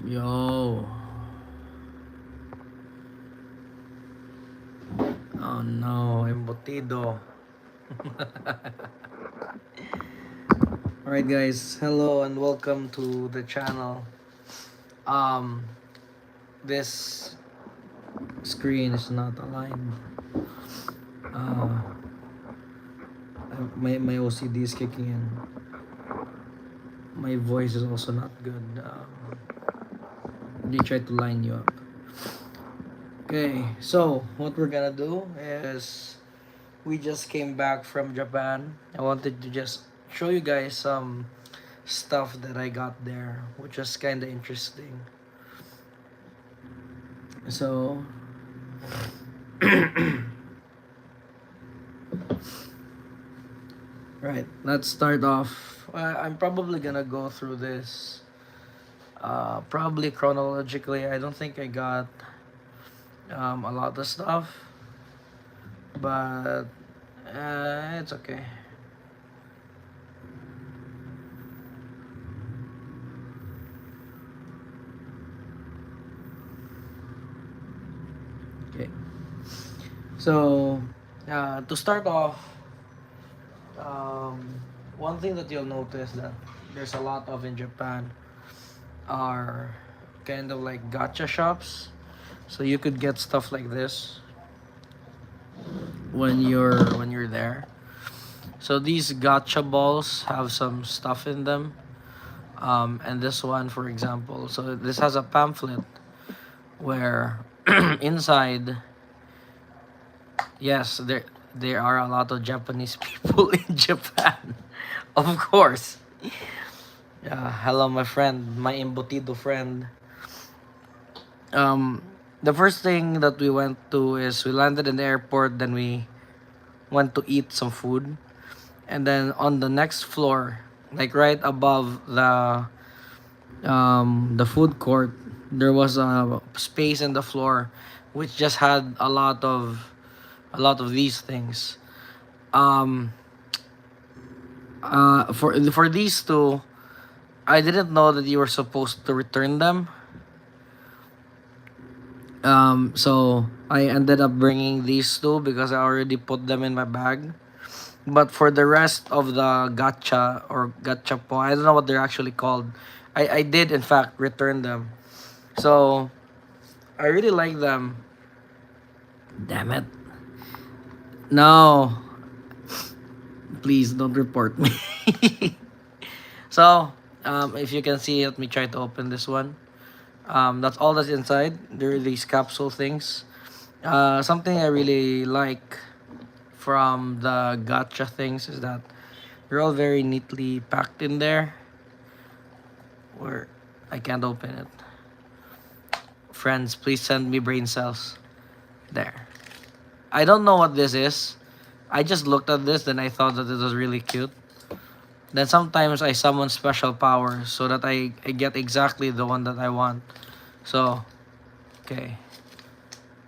Yo. Oh no, embutido. Alright guys, hello and welcome to the channel. Um this screen is not aligned. Uh my OCD is kicking in. My voice is also not good. They try to line you up. Okay, so what we're gonna do is we just came back from Japan. I wanted to just show you guys some stuff that I got there, which was kind of interesting. So, right, let's start off. I'm probably gonna go through this probably chronologically. I don't think I got a lot of stuff, but it's okay. Okay, so to start off, um, one thing that you'll notice that there's a lot of in Japan are kind of like gacha shops. So you could get stuff like this when you're there. So these gacha balls have some stuff in them. And this one, for example, so this has a pamphlet where inside, yes, there are a lot of Japanese people in Japan, of course. Hello, my friend, my embutido friend. Um, the first thing that we went to is we landed in the airport, then we went to eat some food. And then on the next floor, like right above the food court, there was a space in the floor which just had a lot of these things. Um, for these two, I didn't know that you were supposed to return them. So I ended up bringing these two because I already put them in my bag. But for the rest of the gacha or gachapo, I don't know what they're actually called. I did in fact return them. So I really like them. Damn it. No, please don't report me. So, if you can see, let me try to open this one. That's all that's inside. There are these capsule things. Something I really like from the gacha things is that they're all very neatly packed in there. Where I can't open it. Friends, please send me brain cells. There. I don't know what this is. I just looked at this, then I thought that it was really cute. Then sometimes I summon special powers so that I get exactly the one that I want. So, okay.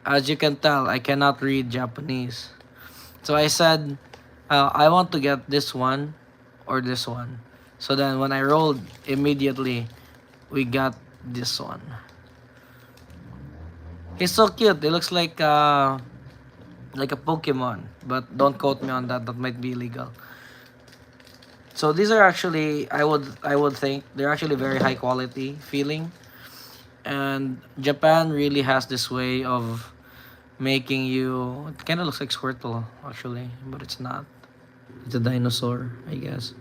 As you can tell, I cannot read Japanese. So I said, I want to get this one or this one. So then when I rolled, immediately we got this one. He's so cute. It looks like a Pokemon, but don't quote me on that. That might be illegal. So these are actually I would think they're actually very high quality feeling, and Japan really has this way of making you. It kind of looks like Squirtle actually, but it's not. It's a dinosaur, I guess.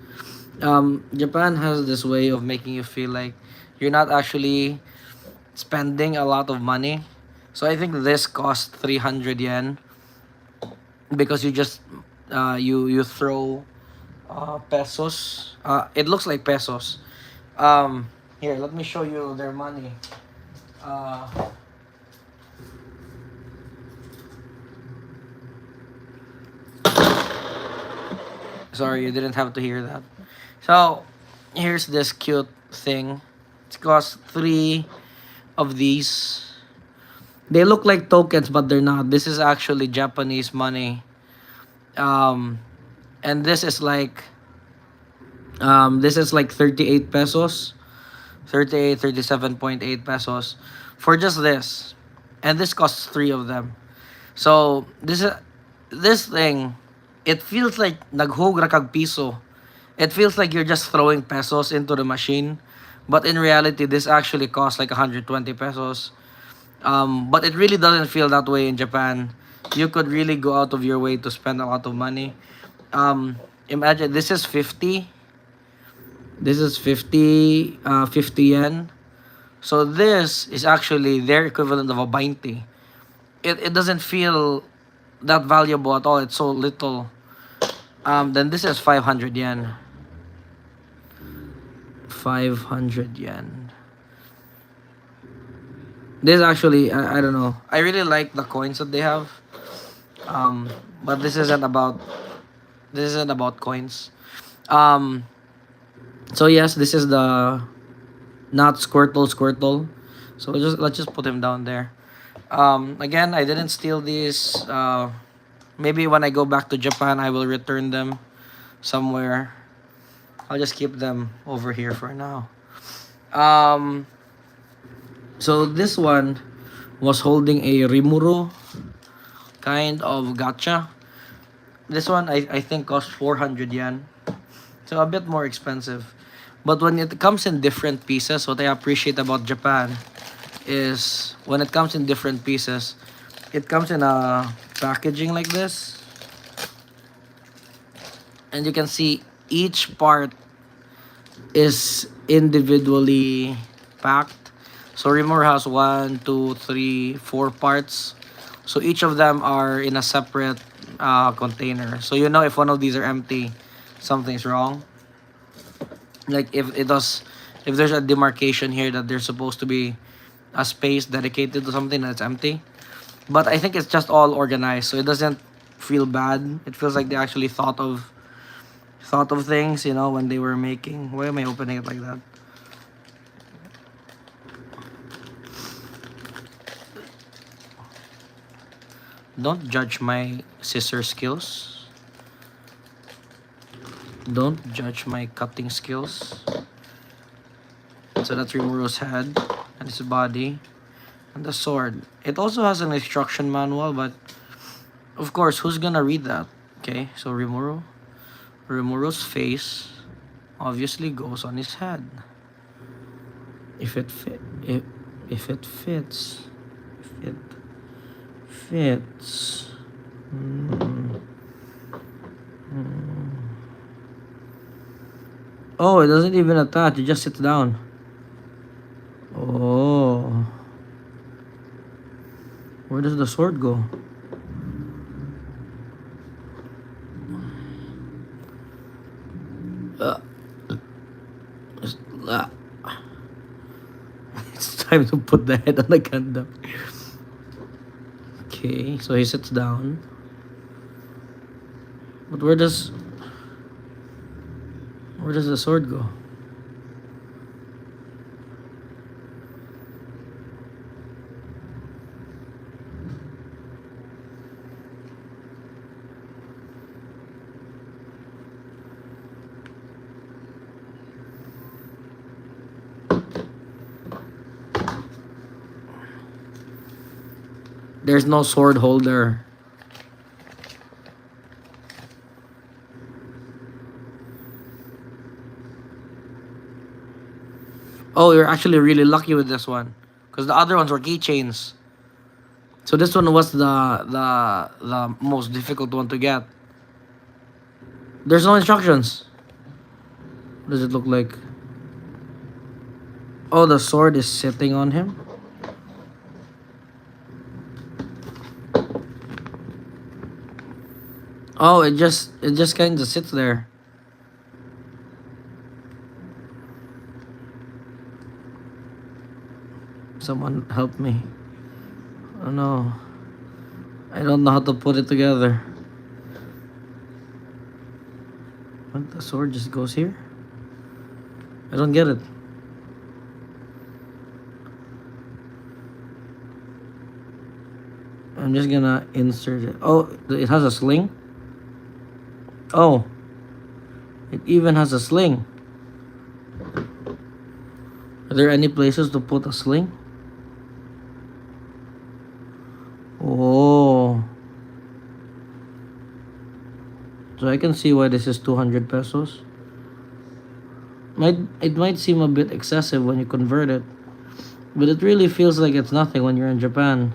Japan has this way of making you feel like you're not actually spending a lot of money. So I think this cost 300 yen because you just you throw pesos. It looks like pesos. Here, let me show you their money. Uh, Sorry, you didn't have to hear that. So, here's this cute thing. It costs three of these. They look like tokens, but they're not. This is actually Japanese money. Um, and this is like 38 pesos. 38, 37.8 pesos for just this. And this costs three of them. So this thing, it feels like naghugra kag piso. It feels like you're just throwing pesos into the machine. But in reality, this actually costs like 120 pesos. But it really doesn't feel that way in Japan. You could really go out of your way to spend a lot of money. Imagine this is 50. This is 50 yen. So this is actually their equivalent of a 20. It doesn't feel that valuable at all. It's so little. Then this is 500 yen. 500 yen. This actually, I don't know. I really like the coins that they have. But this isn't about coins. Um, so yes, this is the not Squirtle. So let's just put him down there. Again, I didn't steal these. Maybe when I go back to Japan, I will return them somewhere. I'll just keep them over here for now. Um, so this one was holding a Rimuru kind of gacha. This one I think cost 400 yen. So a bit more expensive. But when it comes in different pieces, what I appreciate about Japan is when it comes in different pieces, it comes in a packaging like this. And you can see each part is individually packed. So Rimur has one, two, three, four parts. So each of them are in a separate container. So you know if one of these are empty, something's wrong. Like if there's a demarcation here that there's supposed to be a space dedicated to something that's empty. But I think it's just all organized, so it doesn't feel bad. It feels like they actually thought of things, when they were making. Why am I opening it like that? Don't judge my scissor skills. Don't judge my cutting skills. So that's Rimuro's head and his body and the sword. It also has an instruction manual, but of course, who's gonna read that? Okay, so Rimuro's face obviously goes on his head. If it fit, if it fits, if it fits. Mm. Mm. Oh, it doesn't even attach. It just sits down. Oh, where does the sword go? Uh, uh, it's time to put the head on the Gundam. Okay, so he sits down. But where does the sword go? There's no sword holder. Oh, you're actually really lucky with this one, because the other ones were keychains. So this one was the most difficult one to get. There's no instructions. What does it look like? Oh, the sword is sitting on him. Oh, it just kind of sits there. Someone help me. Oh no. I don't know how to put it together. What, the sword just goes here? I don't get it. I'm just gonna insert it. Oh, it has a sling? Oh, it even has a sling. I Are there any places to put a sling? Oh, so I can see why this is 200 pesos. It might seem a bit excessive when you convert it, but it really feels like it's nothing when you're in Japan.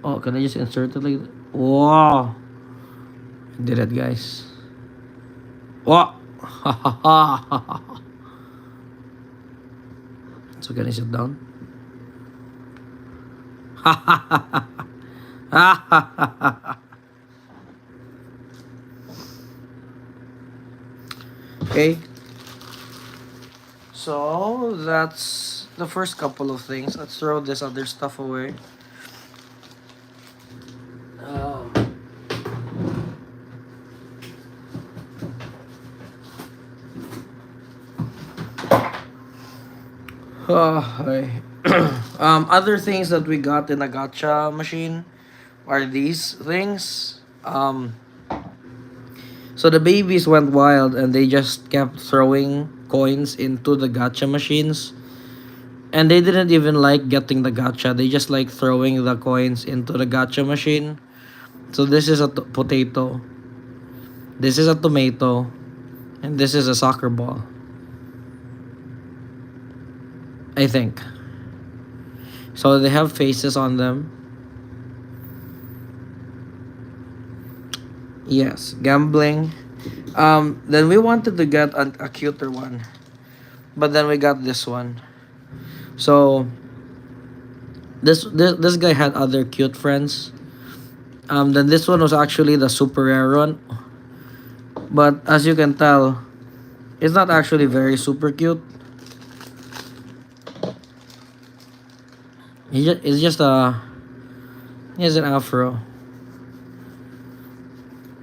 Oh, can I just insert it like that? Wow, I did it, guys. Wow. So can I sit down? Okay. So that's the first couple of things. Let's throw this other stuff away. Um, okay. Other things that we got in a gacha machine are these things. So the babies went wild and they just kept throwing coins into the gacha machines. And they didn't even like getting the gacha. They just like throwing the coins into the gacha machine. So this is a potato. This is a tomato. And this is a soccer ball. I think. So they have faces on them. Yes, gambling. Then we wanted to get a cuter one. But then we got this one. So this guy had other cute friends. Then this one was actually the super rare one. But as you can tell, it's not actually very super cute. It's just he has an afro.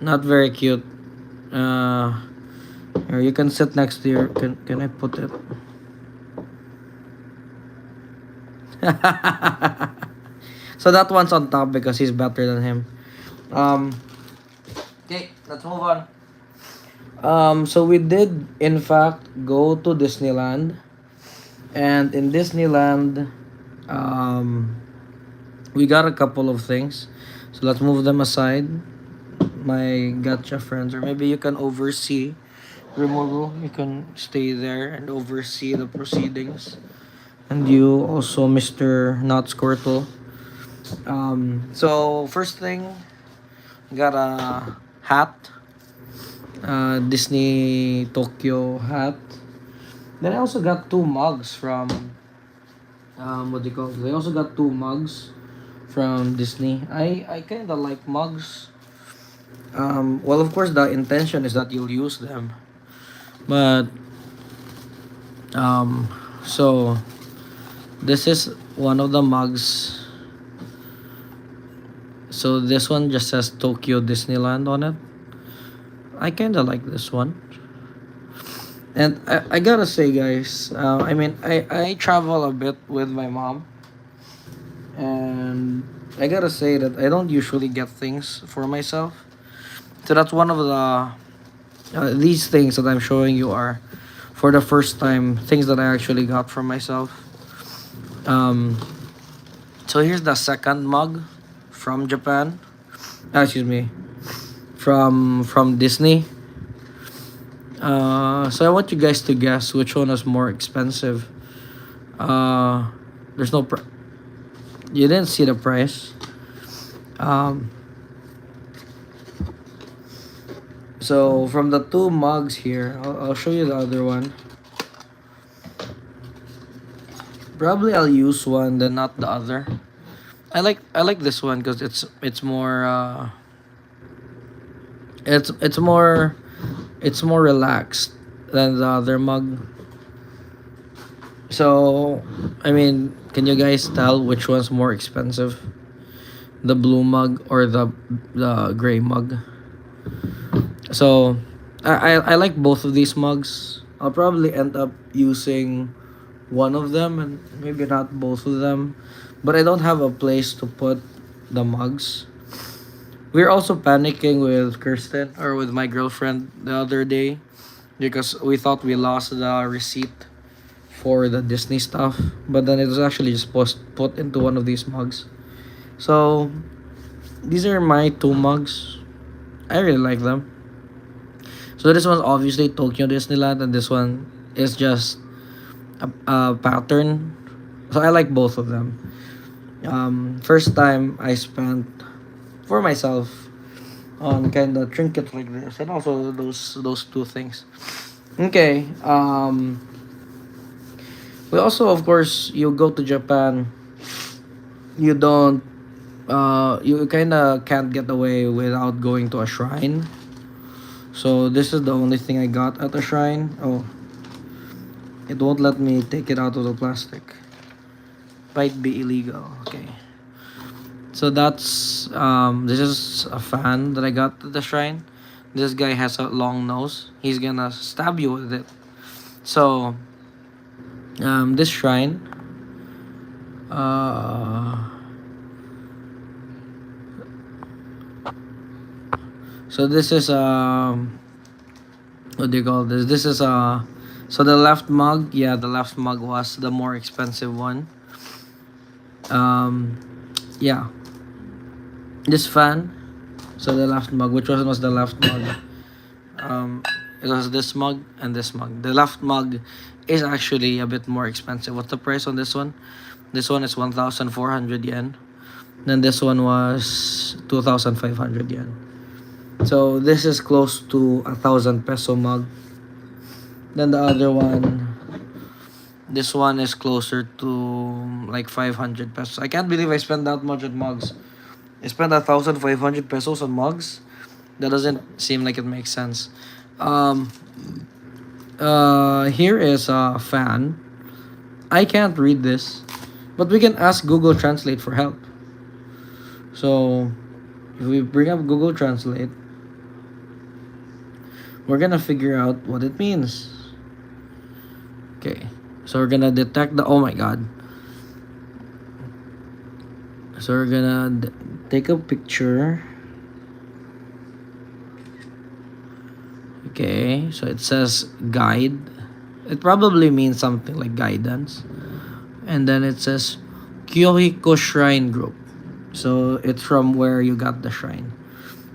Not very cute. Here, you can sit next to your. Can I put it? So that one's on top because he's better than him. Okay, let's move on. So we did in fact go to Disneyland, and in Disneyland, we got a couple of things. So let's move them aside. My gotcha friends, or maybe you can oversee. Rimuru, you can stay there and oversee the proceedings. And you also, Mr. Not Squirtle. So first thing, got a hat, Disney Tokyo hat. Then I also got two mugs from what do you call it? I also got two mugs from Disney. I kind of like mugs. Well, of course, the intention is that you'll use them, but so this is one of the mugs. So this one just says Tokyo Disneyland on it. I kind of like this one. And I gotta say, guys, I mean, I travel a bit with my mom. And I gotta say that I don't usually get things for myself. So that's one of the these things that I'm showing you are for the first time things that I actually got for myself. Um, so here's the second mug from Japan. Excuse me, from Disney. So I want you guys to guess which one is more expensive. There's no you didn't see the price. Um, so from the two mugs here, I'll show you the other one. Probably I'll use one, then not the other. I like this one because it's more it's more it's more relaxed than the other mug. So I mean, can you guys tell which one's more expensive? The blue mug or the gray mug? So I like both of these mugs. I'll probably end up using one of them and maybe not both of them. But I don't have a place to put the mugs. We're also panicking with Kirsten or with my girlfriend the other day because we thought we lost the receipt for the Disney stuff, but then it was actually just put into one of these mugs. So these are my two mugs. I really like them. So this one's obviously Tokyo Disneyland, and this one is just a pattern. So I like both of them. First time I spent for myself on kind of trinkets like this, and also those two things. Okay. We also, of course, you go to Japan. You don't. You kind of can't get away without going to a shrine. So this is the only thing I got at the shrine. Oh, it won't let me take it out of the plastic. Might be illegal. Okay. So that's this is a fan that I got at the shrine. This guy has a long nose. He's gonna stab you with it. So this shrine uh so this is what do you call this? This is so the left mug, yeah, the left mug was the more expensive one. Um yeah, this fan. So the left mug, which one was the left mug? Um, it was this mug and this mug. The left mug is actually a bit more expensive. What's the price on this one? This one is 1,400 yen. Then this one was 2,500 yen. So this is close to 1,000 peso mug. Then the other one, this one is closer to like 500 pesos. I can't believe I spent that much on mugs. I spent 1,500 pesos on mugs. That doesn't seem like it makes sense. Um, Here is a fan. I can't read this, but we can ask Google Translate for help. So, if we bring up Google Translate, we're gonna figure out what it means. Okay, so we're gonna detect the. Oh my god. So we're gonna take a picture. Okay, so it says guide. It probably means something like guidance. And then it says Kyohiko Shrine Group. So it's from where you got the shrine.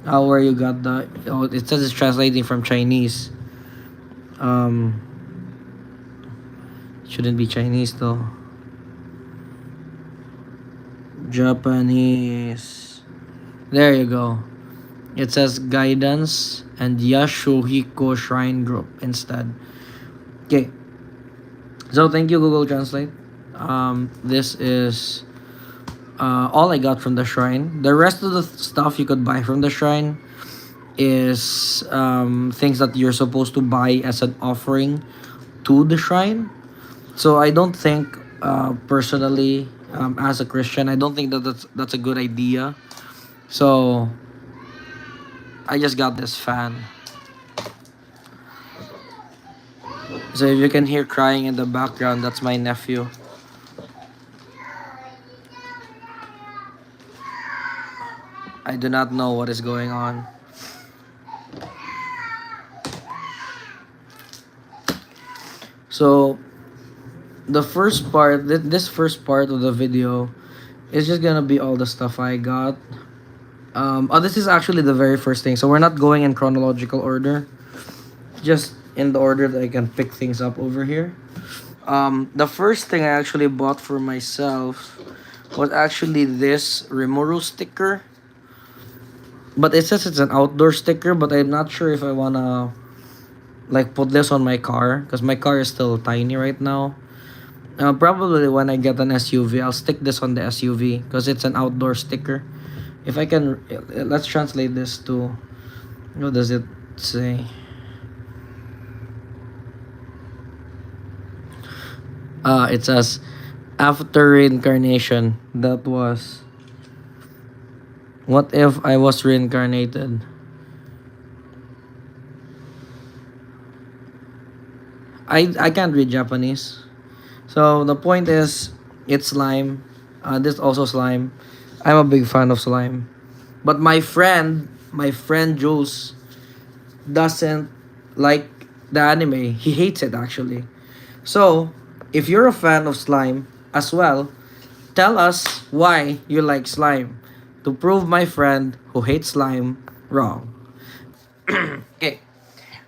Where you got the. Oh, it says it's translating from Chinese. Um, shouldn't be Chinese though. Japanese. There you go. It says guidance and Yashuhiko Shrine Group instead. Okay. So thank you Google Translate. This is all I got from the shrine. The rest of the stuff you could buy from the shrine is things that you're supposed to buy as an offering to the shrine. So I don't think, personally, as a Christian, I don't think that that's a good idea. So I just got this fan. So if you can hear crying in the background, that's my nephew. I do not know what is going on. So the first part, this first part of the video is just gonna be all the stuff I got. This is actually the very first thing. So we're not going in chronological order, just in the order that I can pick things up over here. The first thing I actually bought for myself was actually this Rimuru sticker. But it says it's an outdoor sticker, but I'm not sure if I wanna like put this on my car because my car is still tiny right now. Probably when I get an SUV, I'll stick this on the SUV because it's an outdoor sticker. If I can, let's translate this to. What does it say? It says, after reincarnation, that was. What if I was reincarnated? I can't read Japanese. So the point is, it's slime. This also slime. I'm a big fan of slime. But my friend Jules, doesn't like the anime. He hates it actually. So, if you're a fan of slime as well, tell us why you like slime to prove my friend who hates slime wrong. Okay.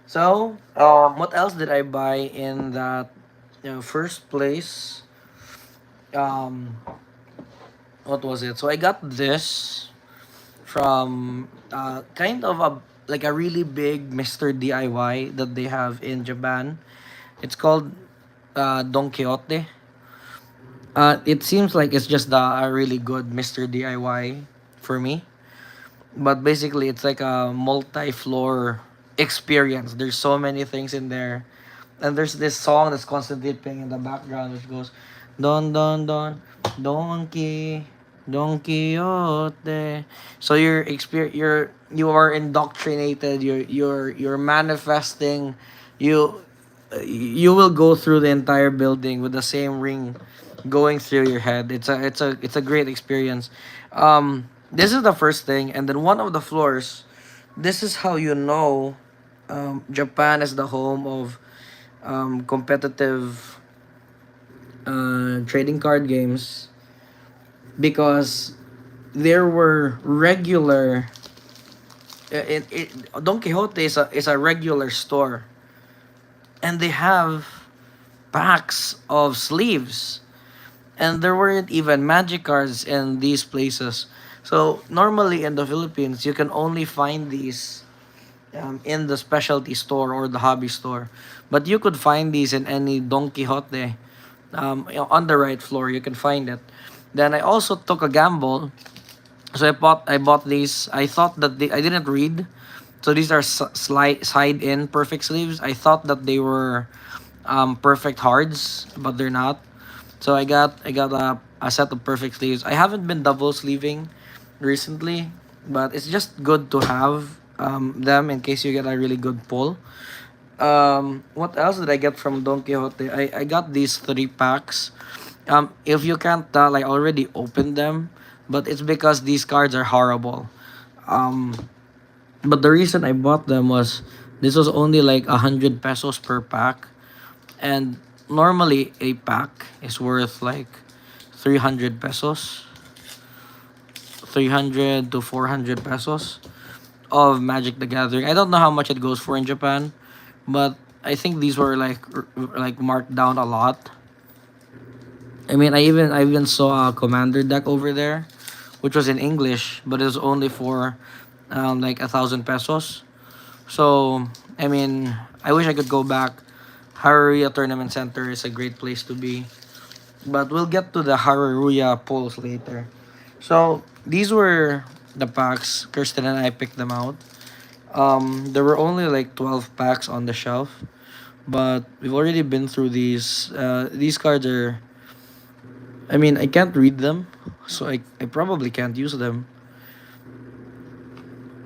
So, what else did I buy in that first place? Um, what was it? So I got this from kind of a like a really big Mr. DIY that they have in Japan. It's called Don Quixote. It seems like it's just a really good Mr. DIY for me. But basically, it's like a multi-floor experience. There's so many things in there, and there's this song that's constantly playing in the background, which goes, "Don Don Don, Donkey, Don Quixote." So you are indoctrinated. You're manifesting. You you will go through the entire building with the same ring going through your head. It's a great experience. This is the first thing, and then one of the floors. This is how you know Japan is the home of competitive trading card games because there were regular. Don Quixote is a regular store, and they have packs of sleeves, and there weren't even magic cards in these places. So normally in the Philippines, you can only find these in the specialty store or the hobby store, but you could find these in any Don Quixote on the right floor. You can find it. Then I also took a gamble. So I bought these. I thought that I didn't read. So these are side in perfect sleeves. I thought that they were perfect hards, but they're not. So I got a set of perfect sleeves. I haven't been double sleeving recently, but it's just good to have them in case you get a really good pull. What else did I get from Don Quixote? I got these three packs. If you can't tell, I already opened them, but it's because these cards are horrible. Um, but the reason I bought them was this was only like 100 pesos per pack, and normally a pack is worth like 300 pesos, 300 to 400 pesos of Magic the Gathering. I don't know how much it goes for in Japan, but I think these were like marked down a lot. I mean, I even saw a commander deck over there, which was in English, but it was only for like 1,000 pesos. So I mean, I wish I could go back. Haruya Tournament Center is a great place to be, but we'll get to the Haruya polls later. So these were the packs. Kirsten and I picked them out. There were only like 12 packs on the shelf, but we've already been through these. These cards are. I mean, I can't read them, so I probably can't use them.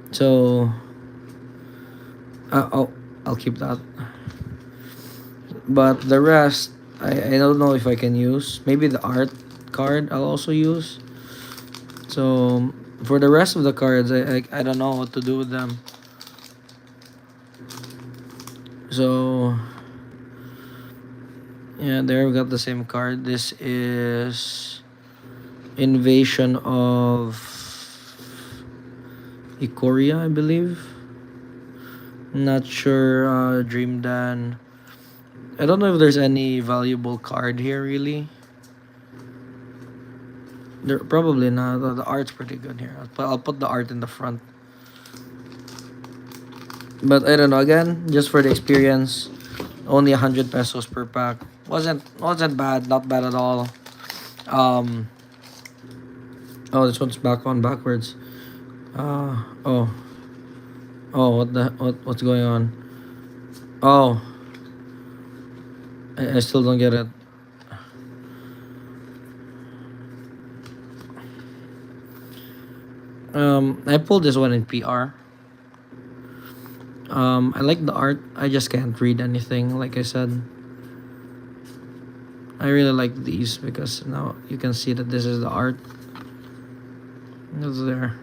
So I'll keep that. But the rest, I don't know if I can use. Maybe the art card I'll also use. So for the rest of the cards, I don't know what to do with them. So yeah, there we got the same card. This is Invasion of Ikoria, I believe. Not sure. Dream Dan. I don't know if there's any valuable card here really. There probably not. The art's pretty good here. I'll put the art in the front. But I don't know. Again, just for the experience, only 100 pesos per pack. Wasn't bad. Not bad at all. Um. Oh, this one's back on backwards. Oh. Oh, what's going on? Oh, I still don't get it. I pulled this one in PR. I like the art. I just can't read anything. Like I said, I really like these because now you can see that this is the art. It's there.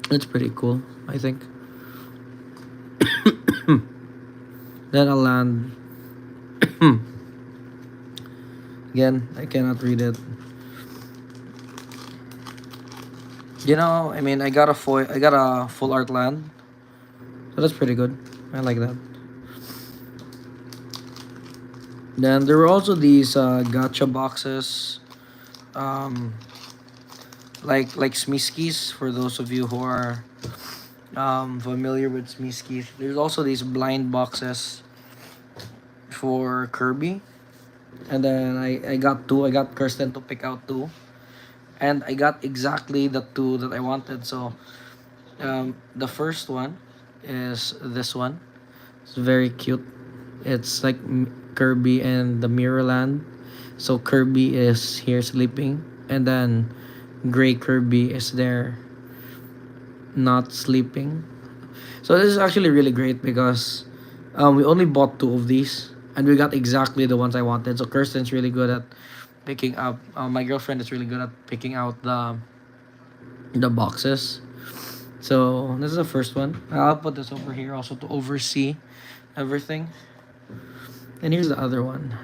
It's pretty cool, I think. Then I'll land. Again, I cannot read it. I mean, I got a full art land, so that's pretty good. I like that. Then there were also these gacha boxes, um, like Smiskis. For those of you who are familiar with Smiskis, there's also these blind boxes for Kirby. And then I got two. I got Kirsten to pick out two, and I got exactly the two that I wanted. So the first one is this one. It's very cute. It's like Kirby and the Mirrorland. So Kirby is here sleeping, and then Gray Kirby is there not sleeping. So this is actually really great because we only bought two of these, and we got exactly the ones I wanted. So Kirsten's really good at picking up. My girlfriend is really good at picking out the boxes. So this is the first one. I'll put this over here also to oversee everything. And here's the other one.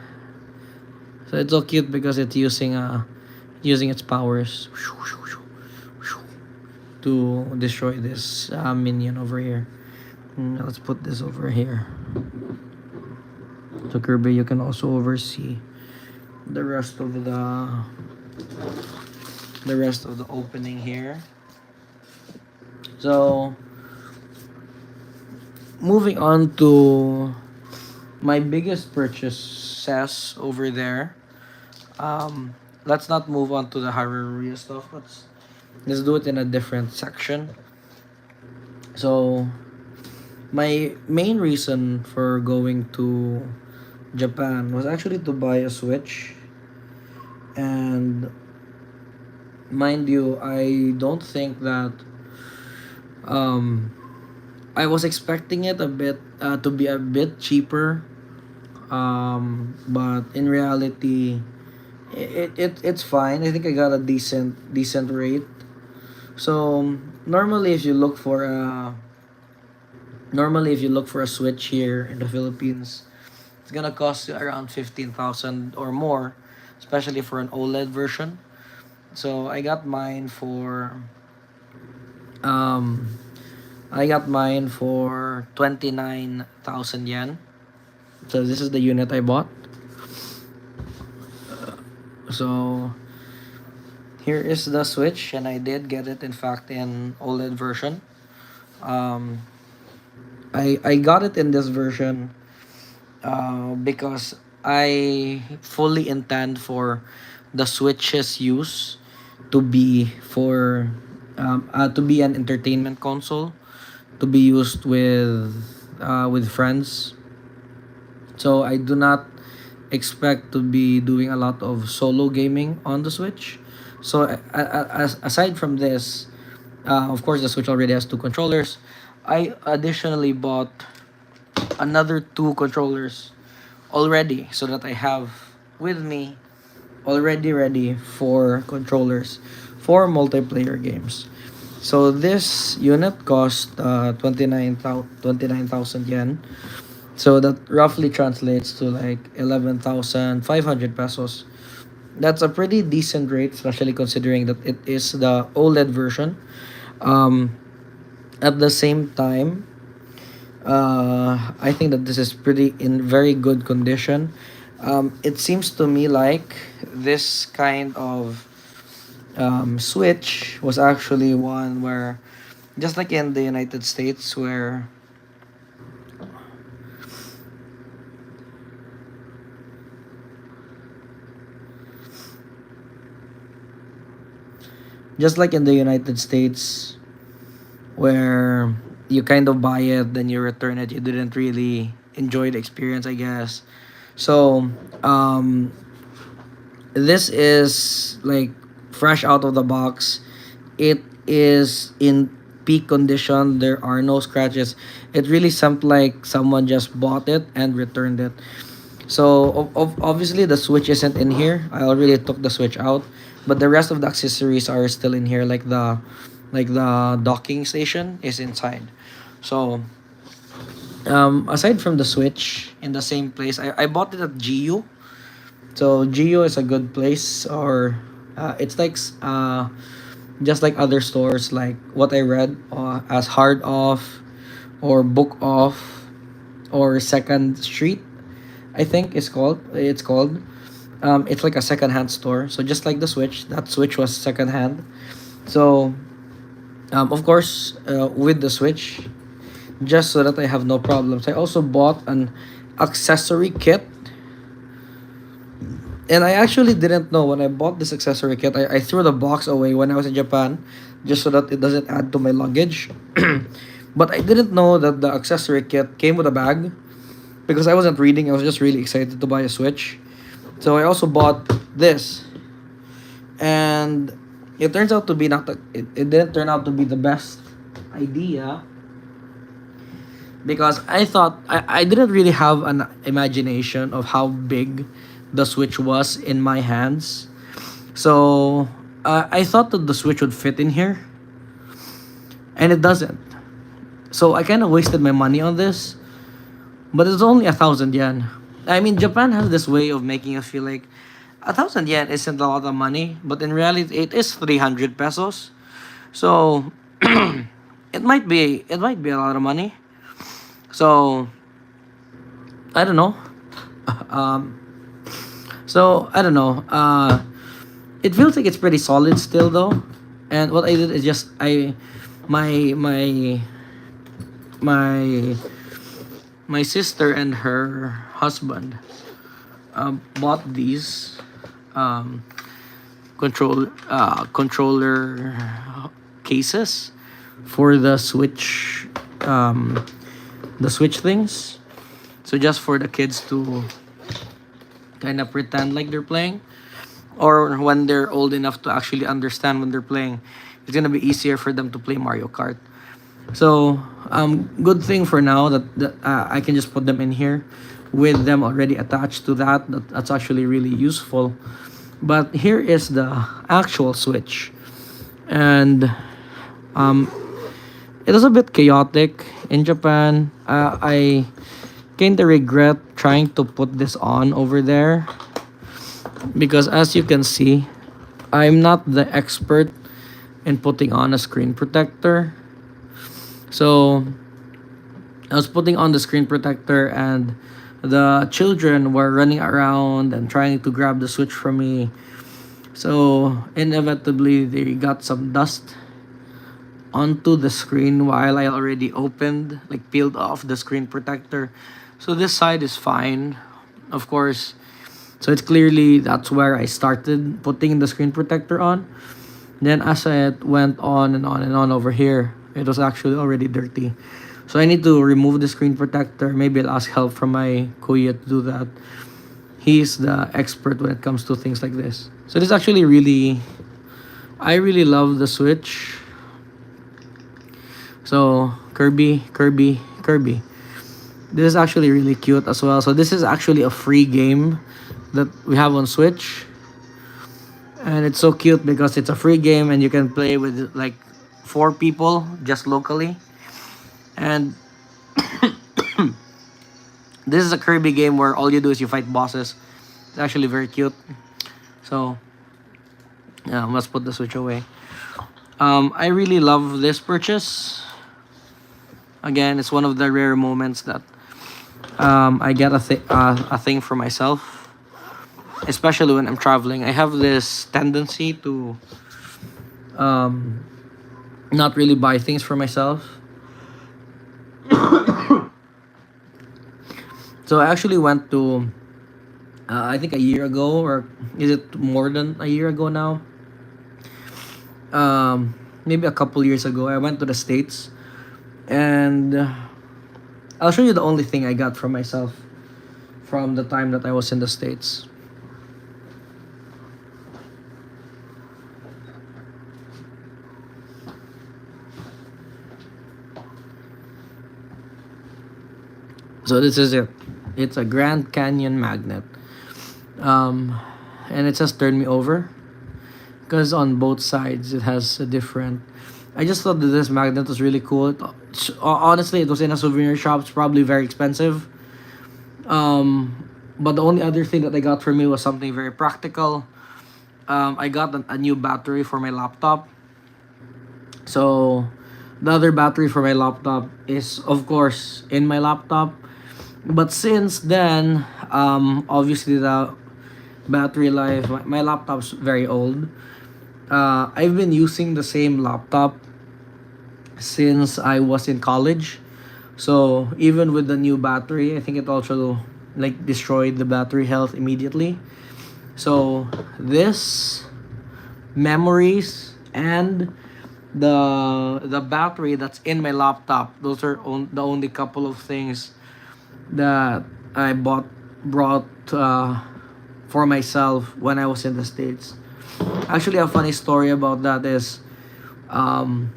So it's so cute because it's using its powers to destroy this minion over here. Let's put this over here. So Kirby, you can also oversee the rest of the opening here. So moving on to my biggest purchases over there. Let's not move on to the Haruruya stuff. Let's do it in a different section. So my main reason for going to Japan was actually to buy a Switch. And mind you, I don't think that um I was expecting it a bit to be a bit cheaper, but in reality, it's fine. I think I got a decent rate. So normally, if you look for a Switch here in the Philippines, it's gonna cost you around 15,000 or more, especially for an OLED version. So um I got mine for 29,000 yen. So this is the unit I bought. So here is the Switch, and I did get it in fact in OLED version. Um, I got it in this version because I fully intend for the Switch's use to be to be an entertainment console, to be used with friends. So I do not expect to be doing a lot of solo gaming on the Switch. So aside from this, of course the Switch already has two controllers. I additionally bought another two controllers already, so that I have with me already ready for controllers for multiplayer games. So this unit cost 29,000 yen. So that roughly translates to like 11,500 pesos. That's a pretty decent rate, especially considering that it is the OLED version. Um, at the same time, I think that this is pretty in very good condition. It seems to me like this kind of Switch was actually one where, just like in the United States, where just like in the United States, where you kind of buy it, then you return it, you didn't really enjoy the experience, I guess. So, this is like fresh out of the box. It is in peak condition. There are no scratches. It really seemed like someone just bought it and returned it. So obviously the Switch isn't in here. I already took the Switch out, but the rest of the accessories are still in here. Like the docking station is inside. So Aside from the Switch, in the same place, I bought it at GU. So GU is a good place, or it's like just like other stores, like what I read as Hard Off or Book Off or Second Street. I think it's called. It's like a second-hand store. So just like the Switch, that Switch was second-hand. So of course, with the Switch, just so that I have no problems, I also bought an accessory kit. And I actually didn't know when I bought this accessory kit. I threw the box away when I was in Japan, just so that it doesn't add to my luggage. But I didn't know that the accessory kit came with a bag because I wasn't reading. I was just really excited to buy a Switch. So I also bought this, and it turns out to be not the, it didn't turn out to be the best idea because I didn't really have an imagination of how big the Switch was in my hands. So I thought that the Switch would fit in here, and it doesn't. So I kind of wasted my money on this, but it's only 1,000 yen. I mean, Japan has this way of making us feel like 1,000 yen isn't a lot of money, but in reality, it is 300 pesos. So it might be a lot of money. So I don't know. Um, so I don't know. It feels like it's pretty solid still though. And what I did is just my my my my sister and her husband bought these um, controller cases for the Switch things. So just for the kids to kind of pretend like they're playing, or when they're old enough to actually understand when they're playing, it's gonna be easier for them to play Mario Kart. So, good thing for now that I can just put them in here with them already attached to that's actually really useful. But here is the actual Switch, and um, it was a bit chaotic in Japan. I kind of regret trying to put this on over there because, as you can see, I'm not the expert in putting on a screen protector. So I was putting on the screen protector, and the children were running around and trying to grab the Switch from me. So inevitably, they got some dust onto the screen while I already opened, like peeled off the screen protector. So this side is fine, of course. So it's clearly that's where I started putting the screen protector on. Then as it went on and on and on over here, it was actually already dirty. So I need to remove the screen protector. Maybe I'll ask help from my kuya to do that. He's the expert when it comes to things like this. So this actually really, I really love the Switch. So Kirby, Kirby, Kirby. This is actually really cute as well. So this is actually a free game that we have on Switch. And it's so cute because it's a free game and you can play with like four people just locally. And this is a Kirby game where all you do is you fight bosses. It's actually very cute. So yeah, let's put the Switch away. I really love this purchase. Again, it's one of the rare moments that I get a thing for myself, especially when I'm traveling. I have this tendency to not really buy things for myself. So I actually went to, I think a year ago, or is it more than a year ago now? Maybe a couple years ago, I went to the States, and I'll show you the only thing I got for myself from the time that I was in the States. So this is it. It's a Grand Canyon magnet. Um, and it says turn me over because on both sides it has a different I just thought that this magnet was really cool. Honestly, it was in a souvenir shop. It's probably very expensive. But the only other thing that I got for me was something very practical. I got a new battery for my laptop. So the other battery for my laptop is of course in my laptop. But since then, obviously the battery life, my laptop's very old. I've been using the same laptop since I was in college. So even with the new battery, I think it also like destroyed the battery health immediately. So this memories and the battery that's in my laptop, those are the only couple of things that I brought for myself when I was in the States. Actually, a funny story about that is um,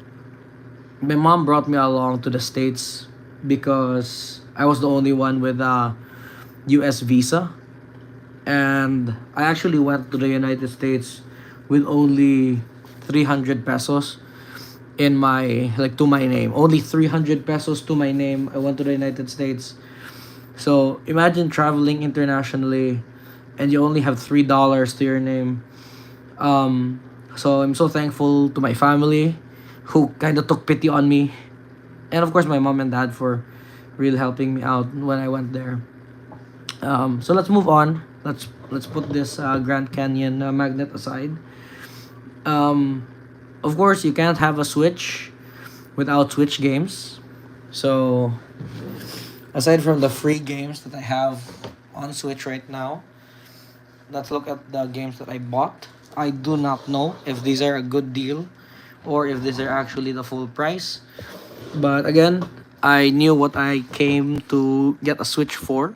my mom brought me along to the States because I was the only one with a US visa. And I actually went to the United States with only 300 pesos in my like to my name. Only 300 pesos to my name. I went to the United States. So imagine traveling internationally and you only have $3 to your name. So I'm so thankful to my family who kind of took pity on me, and of course my mom and dad for really helping me out when I went there. So let's move on. Let's put this Grand Canyon magnet aside. Um, of course, you can't have a Switch without Switch games. So aside from the free games that I have on Switch right now, let's look at the games that I bought. I do not know if these are a good deal or if these are actually the full price. But again, I knew what I came to get a Switch for.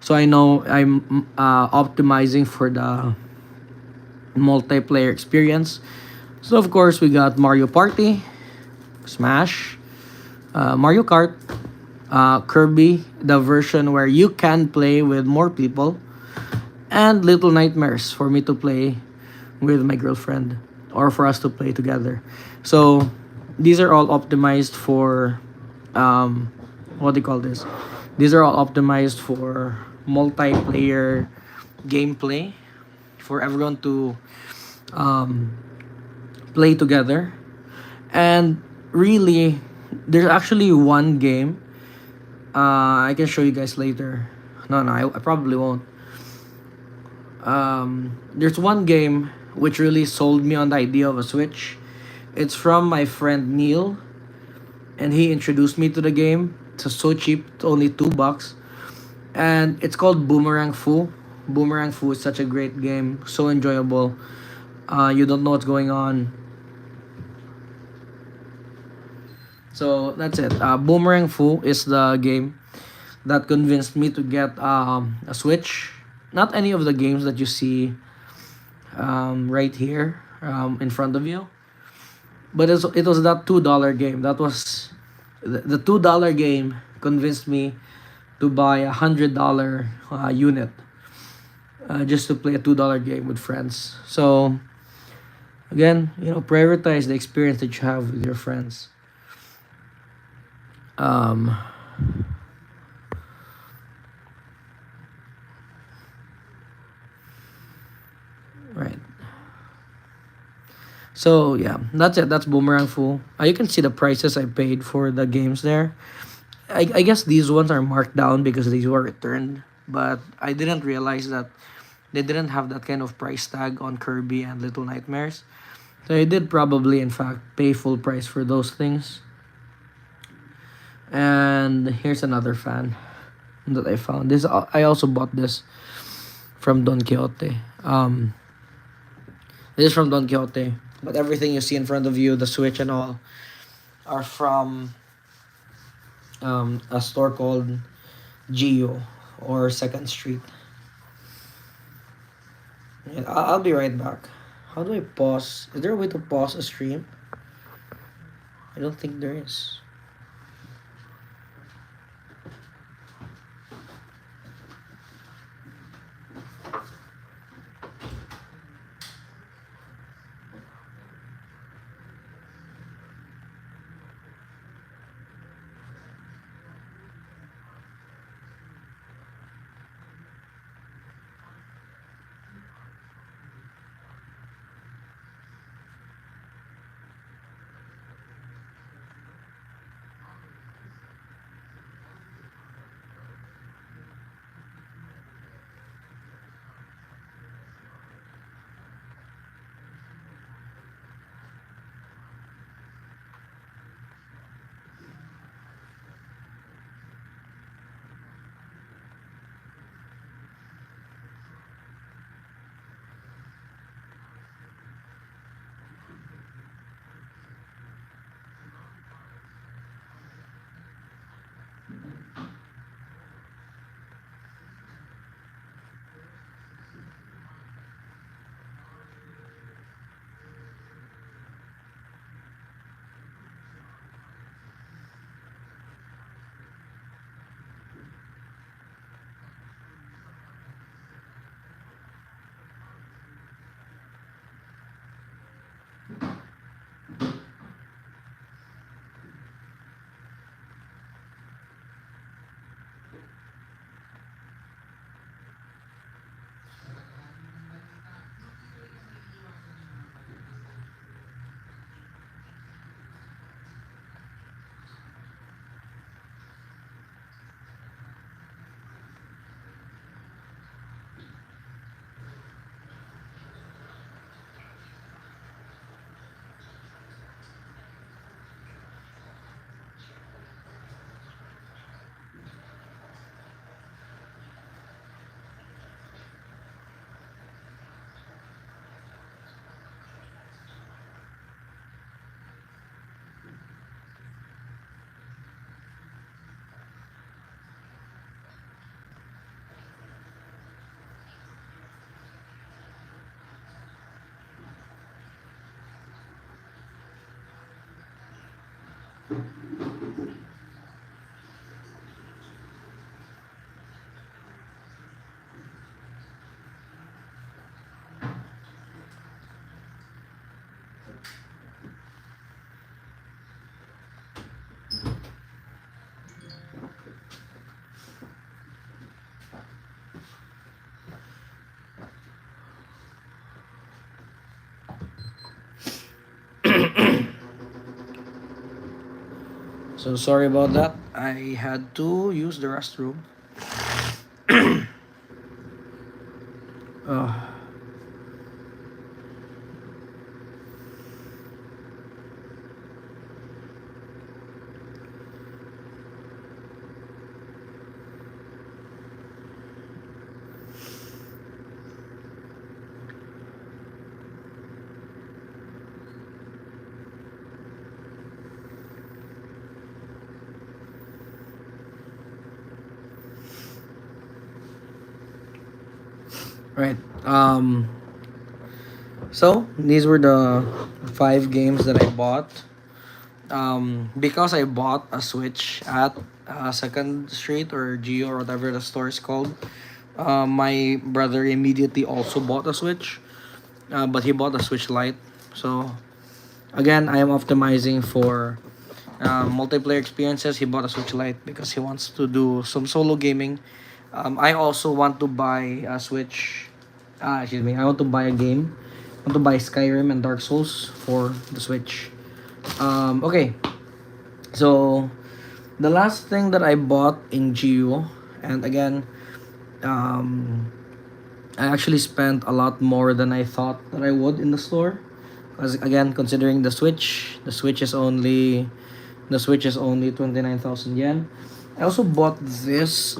So I know I'm optimizing for the multiplayer experience. So of course we got Mario Party, Smash, Mario Kart, Kirby, the version where you can play with more people, and Little Nightmares for me to play with my girlfriend or for us to play together. So these are all optimized for what do you call this? These are all optimized for multiplayer gameplay for everyone to um, play together. And really, there's actually one game I can show you guys later. No, no, I probably won't. There's one game which really sold me on the idea of a Switch. It's from my friend Neil, and he introduced me to the game. It's so cheap, it's only $2, and it's called Boomerang Fu. Boomerang Fu is such a great game, so enjoyable. You don't know what's going on. So that's it. Boomerang Fu is the game that convinced me to get a Switch. Not any of the games that you see right here in front of you, but it was that $2 game. That was the $2 game convinced me to buy $100 unit just to play a $2 game with friends. So again, prioritize the experience that you have with your friends. Um, right. So yeah, that's it. That's Boomerang Fu. You can see the prices I paid for the games there. I guess these ones are marked down because these were returned, but I didn't realize that they didn't have that kind of price tag on Kirby and Little Nightmares. So I did probably, in fact, pay full price for those things. And here's another fan that I found. This I also bought this from Don Quixote. This is from Don Quixote, but everything you see in front of you, the Switch and all, are from a store called Geo or Second Street. Yeah, I'll be right back. How do I pause? Is there a way to pause a stream? I don't think there is. So sorry about that. I had to use the restroom. Uh, right. So these were the 5 games that I bought. Because I bought a Switch at Second Street or Geo or whatever the store is called. My brother immediately also bought a Switch, but he bought a Switch Lite. So again, I am optimizing for multiplayer experiences. He bought a Switch Lite because he wants to do some solo gaming. I also want to buy a Switch. Excuse me. I want to buy a game. I want to buy Skyrim and Dark Souls for the Switch. Okay, so the last thing that I bought in Geo, and again, um, I actually spent a lot more than I thought that I would in the store. Because again, considering the Switch is only 29,000 yen. I also bought this.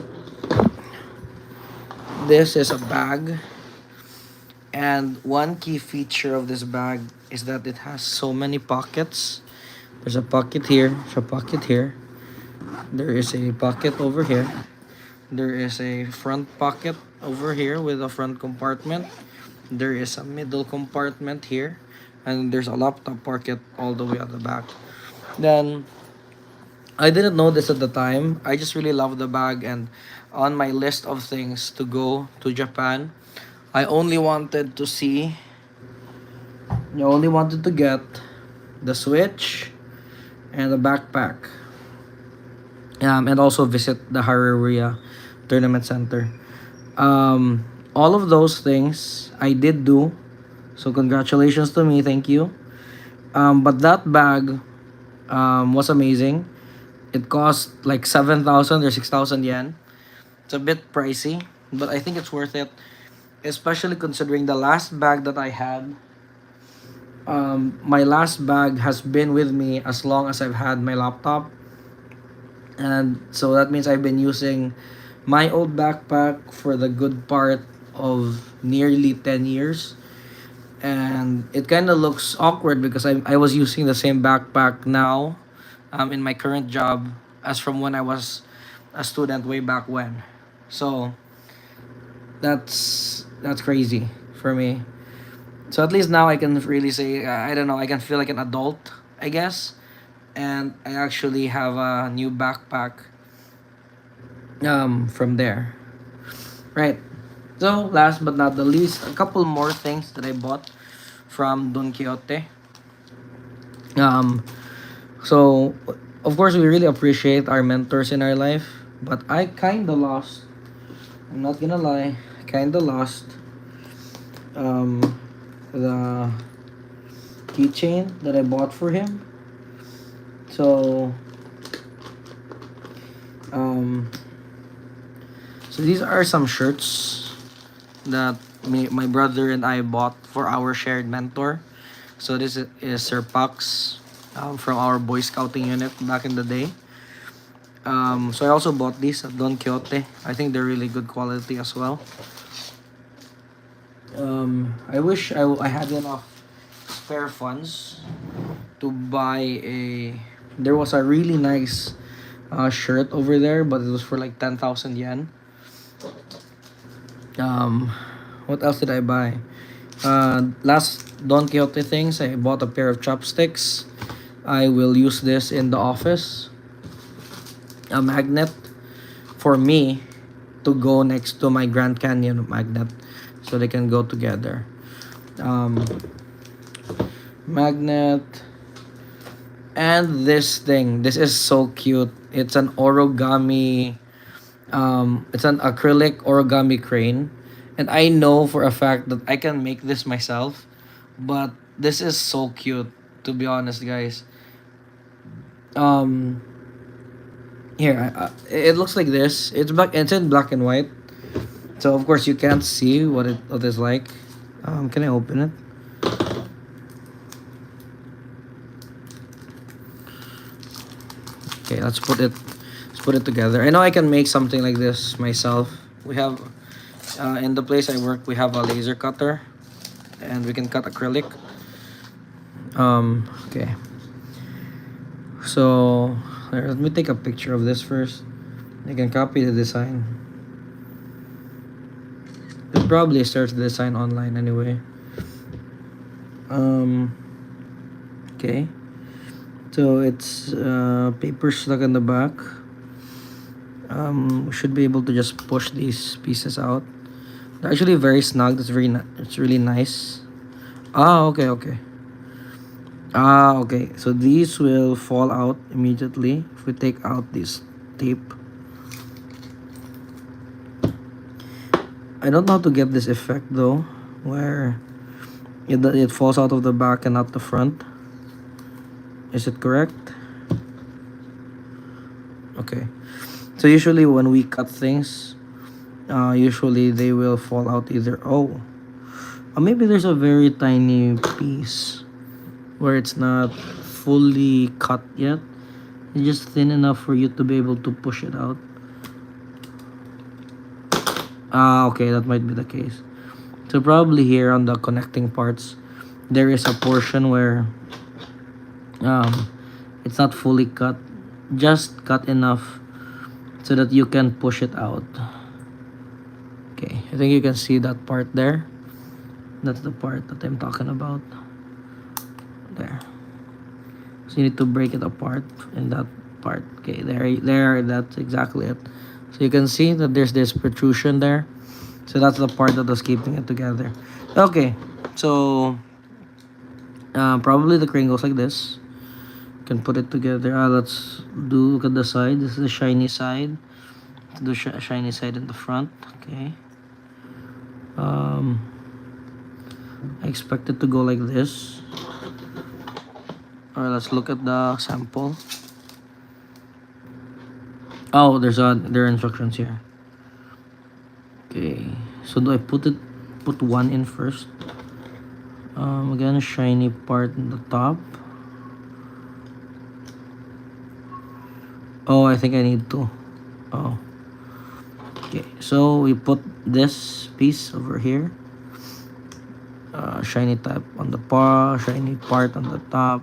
This is a bag, and one key feature of this bag is that it has so many pockets. There's a pocket here. There's a pocket here. There is a pocket over here. There is a front pocket over here with a front compartment. There is a middle compartment here. And there's a laptop pocket all the way at the back. Then, I didn't know this at the time. I just really love the bag. And on my list of things to go to Japan, I only wanted to see, I only wanted to get the Switch and the backpack. And also visit the Haruria Tournament Center. All of those things I did do. So congratulations to me, thank you. But that bag was amazing. It cost like 7,000 or 6,000 yen. It's a bit pricey, but I think it's worth it, especially considering the last bag that I had. My last bag has been with me as long as I've had my laptop, and so that means I've been using my old backpack for the good part of nearly 10 years. And it kind of looks awkward because I was using the same backpack now in my current job as from when I was a student way back when. So that's crazy for me. So at least now I can really say I don't know, I can feel like an adult, I guess. And I actually have a new backpack from there. Right. So last but not the least, a couple more things that I bought from Don Quixote. Um so of course we really appreciate our mentors in our life, but I kinda lost, I'm not gonna lie, I kinda lost um the keychain that I bought for him. So um so these are some shirts that my brother and I bought for our shared mentor. So this is Sir Pax from our Boy Scouting unit back in the day. So I also bought these at Don Quixote. I think they're really good quality as well. I wish I had enough spare funds to buy a. There was a really nice shirt over there, but it was for like 10,000 yen. Um, what else did I buy? Last Don Quixote things, I bought a pair of chopsticks. I will use this in the office, a magnet for me to go next to my Grand Canyon magnet, so they can go together. um, Magnet. And this is so cute. It's an origami, it's an acrylic origami crane. And I know for a fact that I can make this myself, but this is so cute, to be honest, guys. Um, Here, it looks like this. It's black. It's in black and white. So of course you can't see what it's like. Can I open it? Okay, let's put it together. I know I can make something like this myself. We have, in the place I work, we have a laser cutter, and we can cut acrylic. Okay. So let me take a picture of this first. I can copy the design. It probably search the design online anyway. Okay. So it's paper stuck in the back. We should be able to just push these pieces out. They're actually very snug. It's really nice. Okay, okay. Okay. So these will fall out immediately if we take out this tape. I don't know how to get this effect though, where it falls out of the back and not the front. Is it correct? Okay. So usually when we cut things, usually they will fall out either. Maybe there's a very tiny piece where it's not fully cut yet. It's just thin enough for you to be able to push it out. Okay, that might be the case. So probably here on the connecting parts, there is a portion where it's not fully cut, just cut enough so that you can push it out. Okay, I think you can see that part there. That's the part that I'm talking about. There. So you need to break it apart in that part. Okay, there, that's exactly it. So you can see that there's this protrusion there. So that's the part that was keeping it together. Okay, so probably the crane goes like this. You can put it together. Let's look at the side. This is the shiny side. The shiny side in the front. Okay. I expect it to go like this. Alright, let's look at the sample. There are instructions here. Okay, so do I put one in first? Again, shiny part in the top. I think I need to. Okay, so we put this piece over here. Shiny type on the shiny part on the top.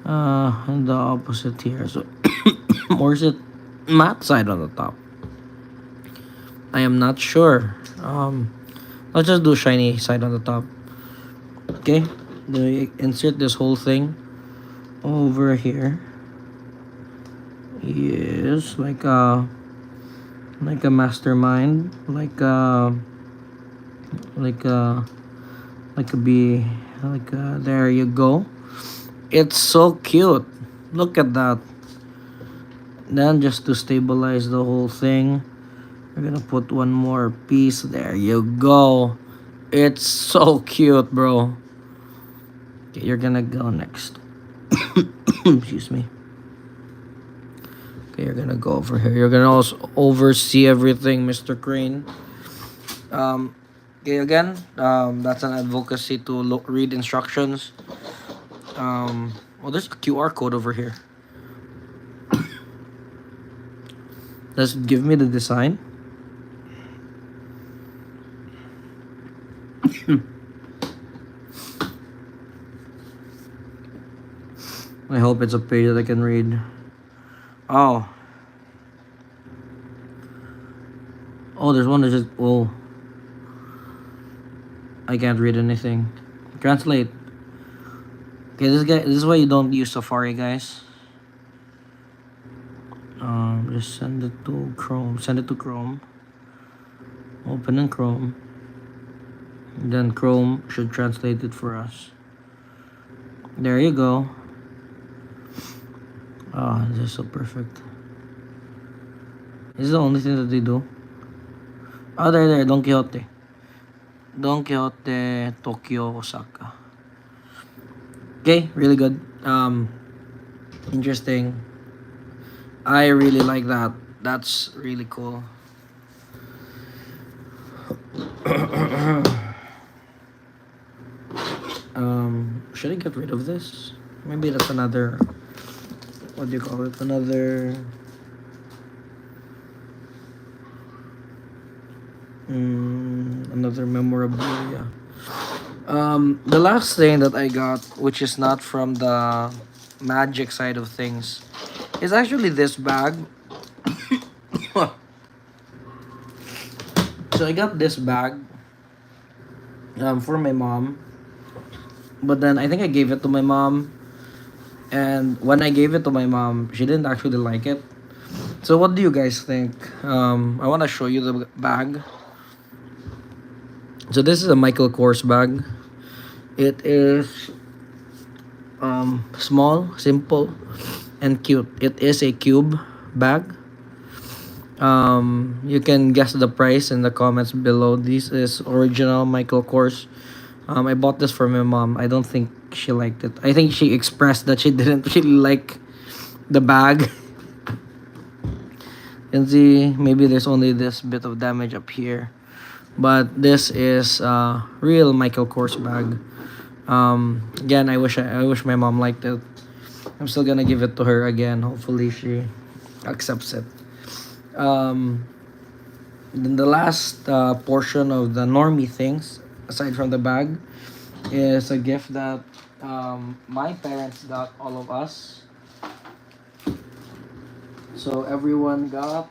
And the opposite here. So, or is it matte side on the top? I am not sure. Let's just do shiny side on the top. Okay, then we insert this whole thing over here. Yes, like a mastermind, like a bee, there you go. It's so cute. Look at that. Then just to stabilize the whole thing, we're gonna put one more piece. There you go. It's so cute, bro. Okay, you're gonna go next. Excuse me. Okay, you're gonna go over here. You're gonna also oversee everything, Mr. Crane. Okay, again, that's an advocacy to read instructions. There's a QR code over here. Let's give me the design. I hope it's a page that I can read. There's one that just I can't read anything. Translate. Okay, this is why you don't use Safari, guys. Just send it to Chrome. Send it to Chrome. Open in Chrome. Then Chrome should translate it for us. There you go. Oh, this is so perfect. This is the only thing that they do. Oh, there, Don Quixote. Don Quixote, Tokyo, Osaka. Okay, really good. Interesting. I really like that. That's really cool. Should I get rid of this? Maybe that's another, what do you call it? Another memorabilia. The last thing that I got, which is not from the magic side of things, is actually this bag. So I got this bag for my mom, but then I think I gave it to my mom, and when I gave it to my mom, she didn't actually like it. So what do you guys think? I want to show you the bag. So this is a Michael Kors bag. It is small, simple, and cute. It is a cube bag. You can guess the price in the comments below. This is original Michael Kors. I bought this for my mom. I don't think she liked it. I think she expressed that she didn't really like the bag. You can see maybe there's only this bit of damage up here, but this is a real Michael Kors bag. Again, I wish my mom liked it. I'm still gonna give it to her again. Hopefully she accepts it. Then the last portion of the normie things, aside from the bag, is a gift that my parents got all of us. So everyone got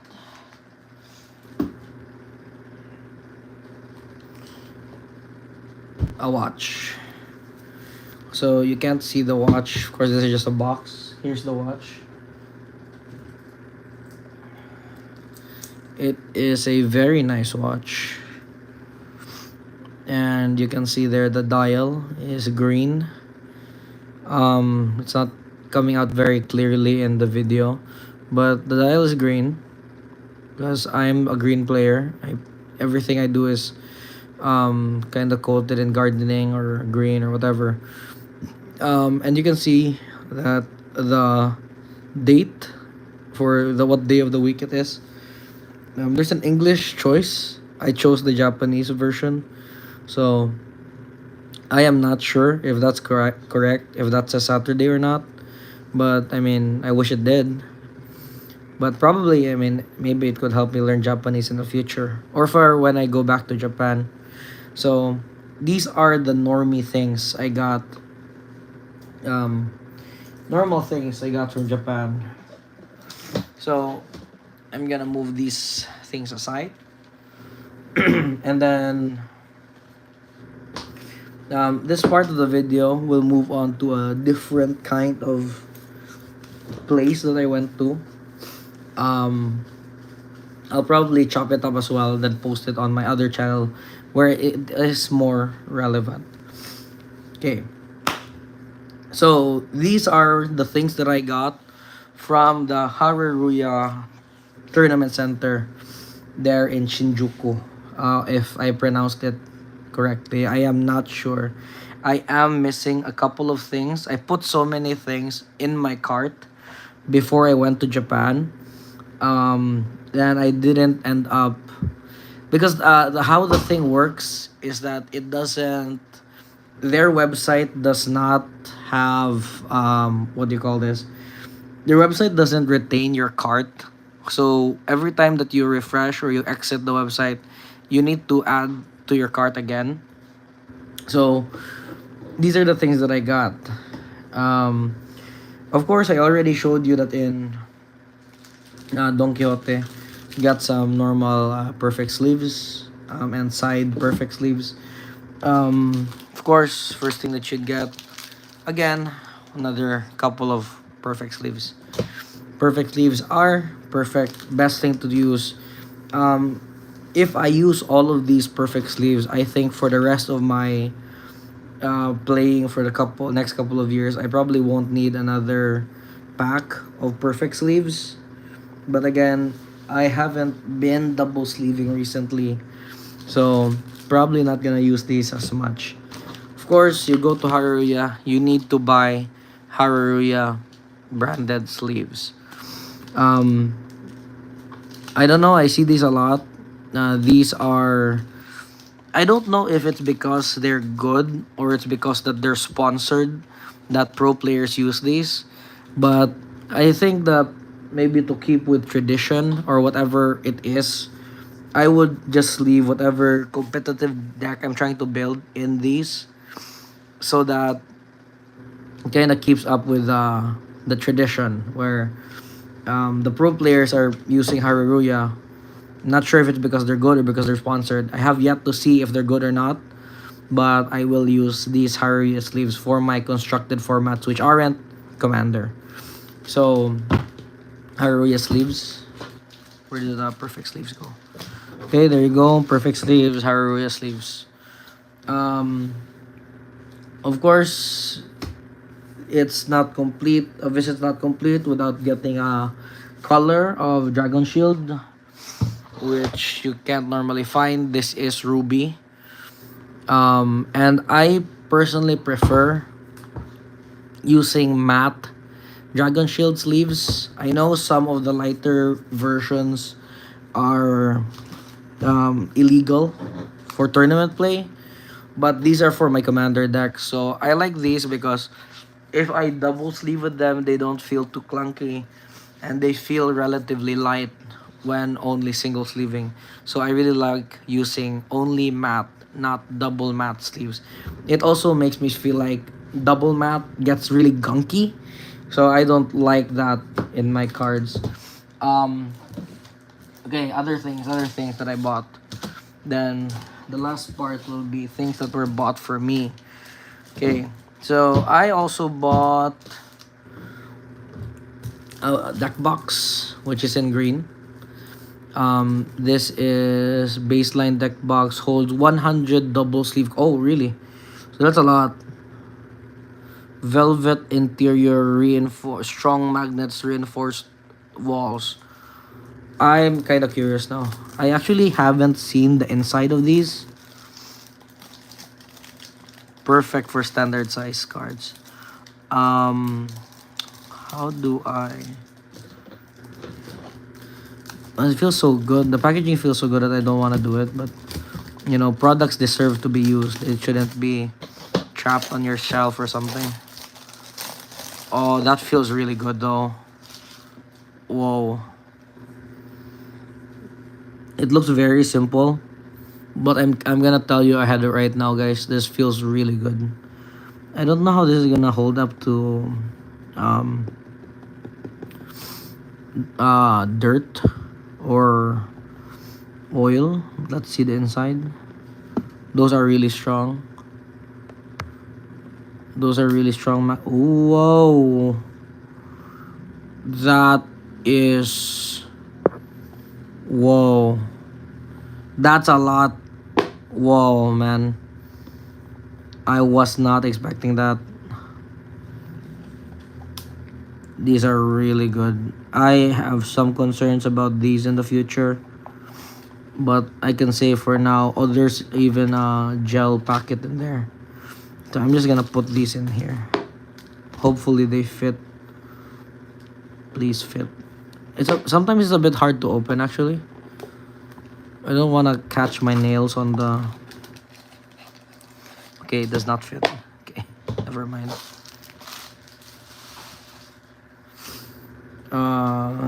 a watch. So you can't see the watch. Of course, this is just a box. Here's the watch. It is a very nice watch. And you can see there the dial is green. It's not coming out very clearly in the video, but the dial is green because I'm a green player. Everything I do is kind of coated in gardening or green or whatever. And you can see that the date for the what day of the week it is. There's an English choice. I chose the Japanese version, so I am not sure if that's correct, if that's a Saturday or not. But I mean, I wish it did. But probably, I mean, maybe it could help me learn Japanese in the future or for when I go back to Japan. So these are the normie things I got. Normal things I got from Japan. So I'm gonna move these things aside. And then this part of the video will move on to a different kind of place that I went to. I'll probably chop it up as well, then post it on my other channel where it is more relevant. Okay. So these are the things that I got from the Haruruya Tournament Center there in Shinjuku. If I pronounced it correctly, I am not sure. I am missing a couple of things. I put so many things in my cart before I went to Japan. Then I didn't end up because how the thing works is that it doesn't. Their website does not have what do you call this? Their website doesn't retain your cart. So every time that you refresh or you exit the website, you need to add to your cart again. So these are the things that I got. Um, of course, I already showed you that in Don Quixote, got some normal perfect sleeves and side perfect sleeves. Of course, first thing that you get Again, another couple of perfect sleeves. Perfect sleeves are perfect, best thing to use. Um, if I use all of these perfect sleeves, I think for the rest of my playing for the next couple of years, I probably won't need another pack of perfect sleeves. But again, I haven't been double sleeving recently, so probably not gonna use these as much. Of course, you go to Haruya, you need to buy Haruya branded sleeves. Um, I don't know. I see these a lot. These are. I don't know if it's because they're good or it's because that they're sponsored that pro players use these, but I think that maybe to keep with tradition or whatever it is, I would just leave whatever competitive deck I'm trying to build in these so that it kind of keeps up with the tradition where the pro players are using Haruruya. Not sure if it's because they're good or because they're sponsored. I have yet to see if they're good or not, but I will use these Haruruya sleeves for my constructed formats, which aren't Commander. So, Haruruya sleeves. Where did the perfect sleeves go? Okay, there you go. Perfect sleeves, Haruruya sleeves. Um, of course, it's not complete. A visit's not complete without getting a color of Dragon Shield, which you can't normally find. This is Ruby. And I personally prefer using matte Dragon Shield sleeves. I know some of the lighter versions are illegal for tournament play, but these are for my commander deck. So I like these because if I double sleeve with them, they don't feel too clunky and they feel relatively light when only single sleeving. So I really like using only matte, not double matte sleeves. It also makes me feel like double matte gets really gunky. So I don't like that in my cards. Um, okay, other things that I bought. Then the last part will be things that were bought for me. Okay, so I also bought a deck box, which is in green. This is baseline deck box, holds 100 double sleeve. Oh, really? So that's a lot. Velvet interior, reinforced, strong magnets, reinforced walls. I'm kind of curious now. I actually haven't seen the inside of these. Perfect for standard size cards. Um, how do I? It feels so good. The packaging feels so good that I don't want to do it. But you know, products deserve to be used. It shouldn't be trapped on your shelf or something. Oh, that feels really good though. Whoa. It looks very simple, but I'm gonna tell you ahead right now, guys. This feels really good. I don't know how this is gonna hold up to um dirt or oil. Let's see the inside. Those are really strong. Those are really strong. Whoa. That is. Whoa. That's a lot. Whoa, man. I was not expecting that. These are really good. I have some concerns about these in the future. But I can say for now, oh, there's even a gel packet in there. So I'm just gonna put these in here. Hopefully they fit. Please fit. Sometimes it's a bit hard to open actually. I don't want to catch my nails on the. Okay, it does not fit. Okay, never mind.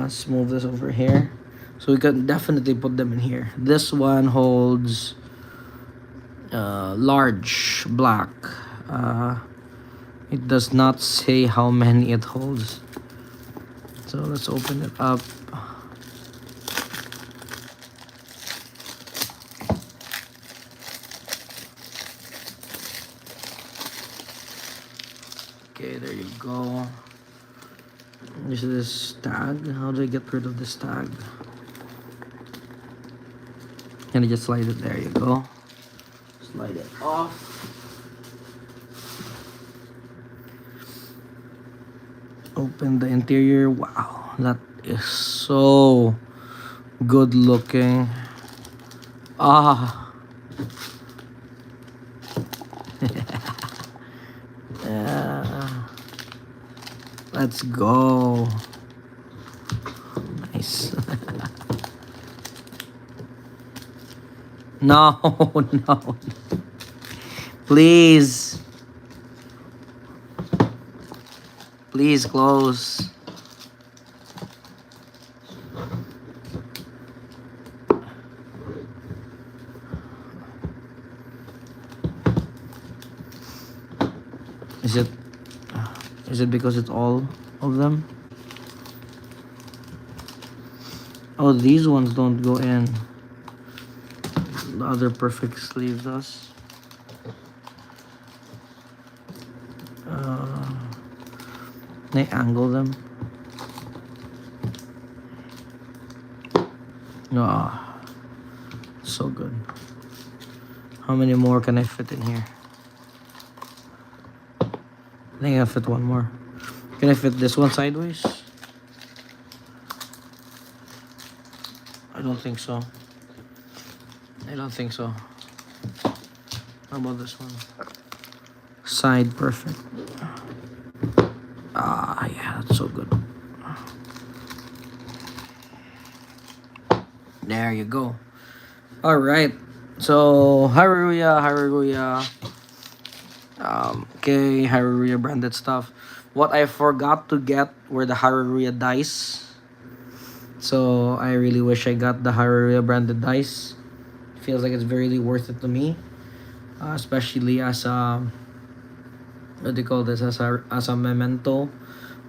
Let's move this over here. So we can definitely put them in here. This one holds large black. It does not say how many it holds. So let's open it up. Okay, there you go. This is this tag. How do I get rid of this tag? Can I just slide it? There you go. Slide it off. Open the interior. Wow, that is so good looking. Ah. Yeah. Let's go. Nice. No, no. Please. Please close. Is it because it's all of them? Oh, these ones don't go in. The other perfect sleeve does. They angle them. Ah, so good. How many more can I fit in here? I think I fit one more. Can I fit this one sideways? I don't think so. I don't think so. How about this one? Side perfect. Ah, yeah, that's so good. There you go. All right. So Haruya. Okay, Haruya branded stuff. What I forgot to get were the Haruya dice. So I really wish I got the Haruya branded dice. Feels like it's very worth it to me, especially as a what do you call this, as a memento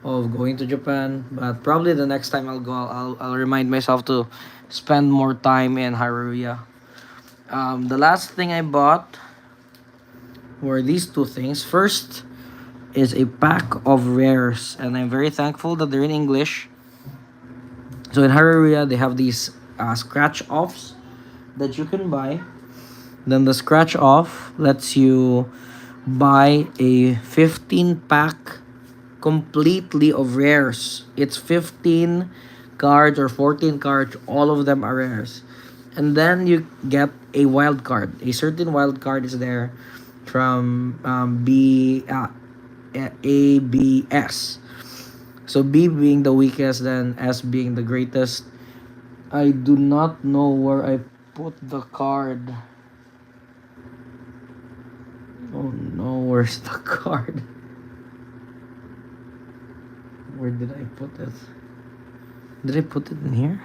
of going to Japan. But probably the next time I'll go, I'll remind myself to spend more time in Haruya. The last thing I bought were these two things. First is a pack of rares, and I'm very thankful that they're in English. So in Haruya, they have these scratch offs that you can buy. Then the scratch off lets you buy a 15 pack completely of rares. It's 15 cards or 14 cards, all of them are rares. And then you get a wild card. A certain wild card is there from A, B, S. So B being the weakest, then S being the greatest. I do not know where I put the card. Oh no, where's the card? Where did I put it? Did I put it in here?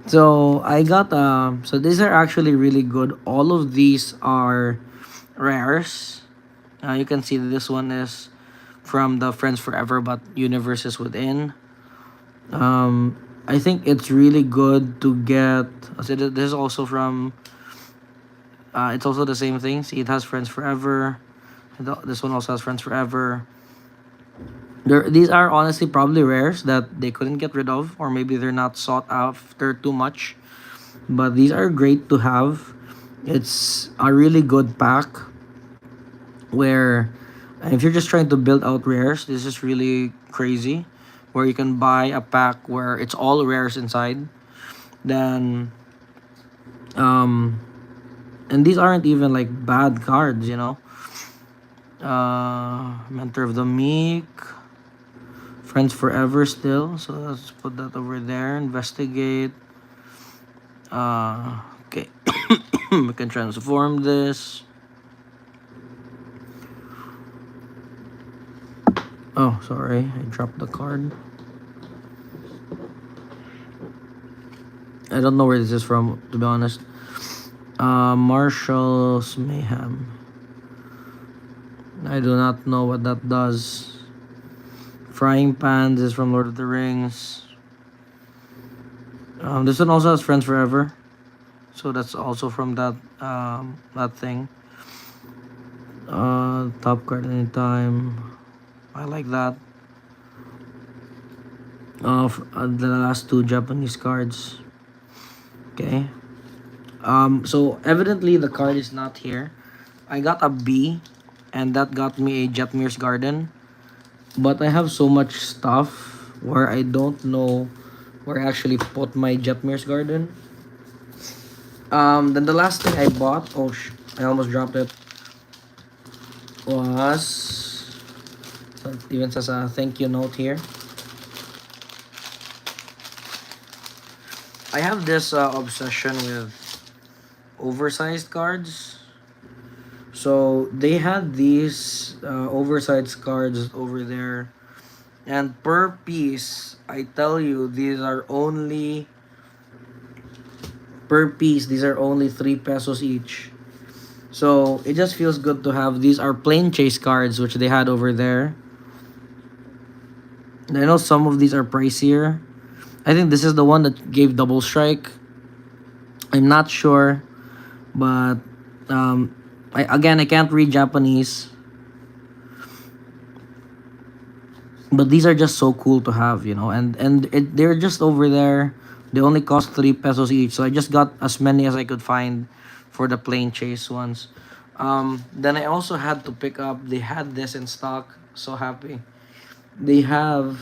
So I got so these are actually really good. All of these are rares. You can see that this one is from the Friends Forever but Universe is Within. I think it's really good to get. So this is also from. It's also the same thing. See, it has Friends Forever. This one also has Friends Forever. These are honestly probably rares that they couldn't get rid of, or maybe they're not sought after too much. But these are great to have. It's a really good pack where if you're just trying to build out rares, this is really crazy. Where you can buy a pack where it's all rares inside. Then, and these aren't even like bad cards, you know. Mentor of the Meek, Friends Forever still. So let's put that over there. Investigate. Okay. We can transform this. Oh, sorry. I dropped the card. I don't know where this is from, to be honest. Marshall's Mayhem. I do not know what that does. Frying Pans is from Lord of the Rings. This one also has Friends Forever. So that's also from that that thing. Top card anytime. I like that. The last two Japanese cards. Okay. So evidently the card is not here. I got a B, and that got me a Jetmir's Garden. But I have so much stuff where I don't know where I actually put my Jetmir's Garden. Then the last thing I bought, I almost dropped it, was, so it even says a thank you note here. I have this obsession with oversized cards. So they had these oversized cards over there, and per piece, I tell you, these are only 3 pesos each. So it just feels good to have. These are plain chase cards, which they had over there. And I know some of these are pricier. I think this is the one that gave double strike. I'm not sure, but I can't read Japanese. But these are just so cool to have, they're just over there. They only cost 3 pesos each, so I just got as many as I could find for the plain chase ones. Then I also had to pick up. They had this in stock. So happy. They have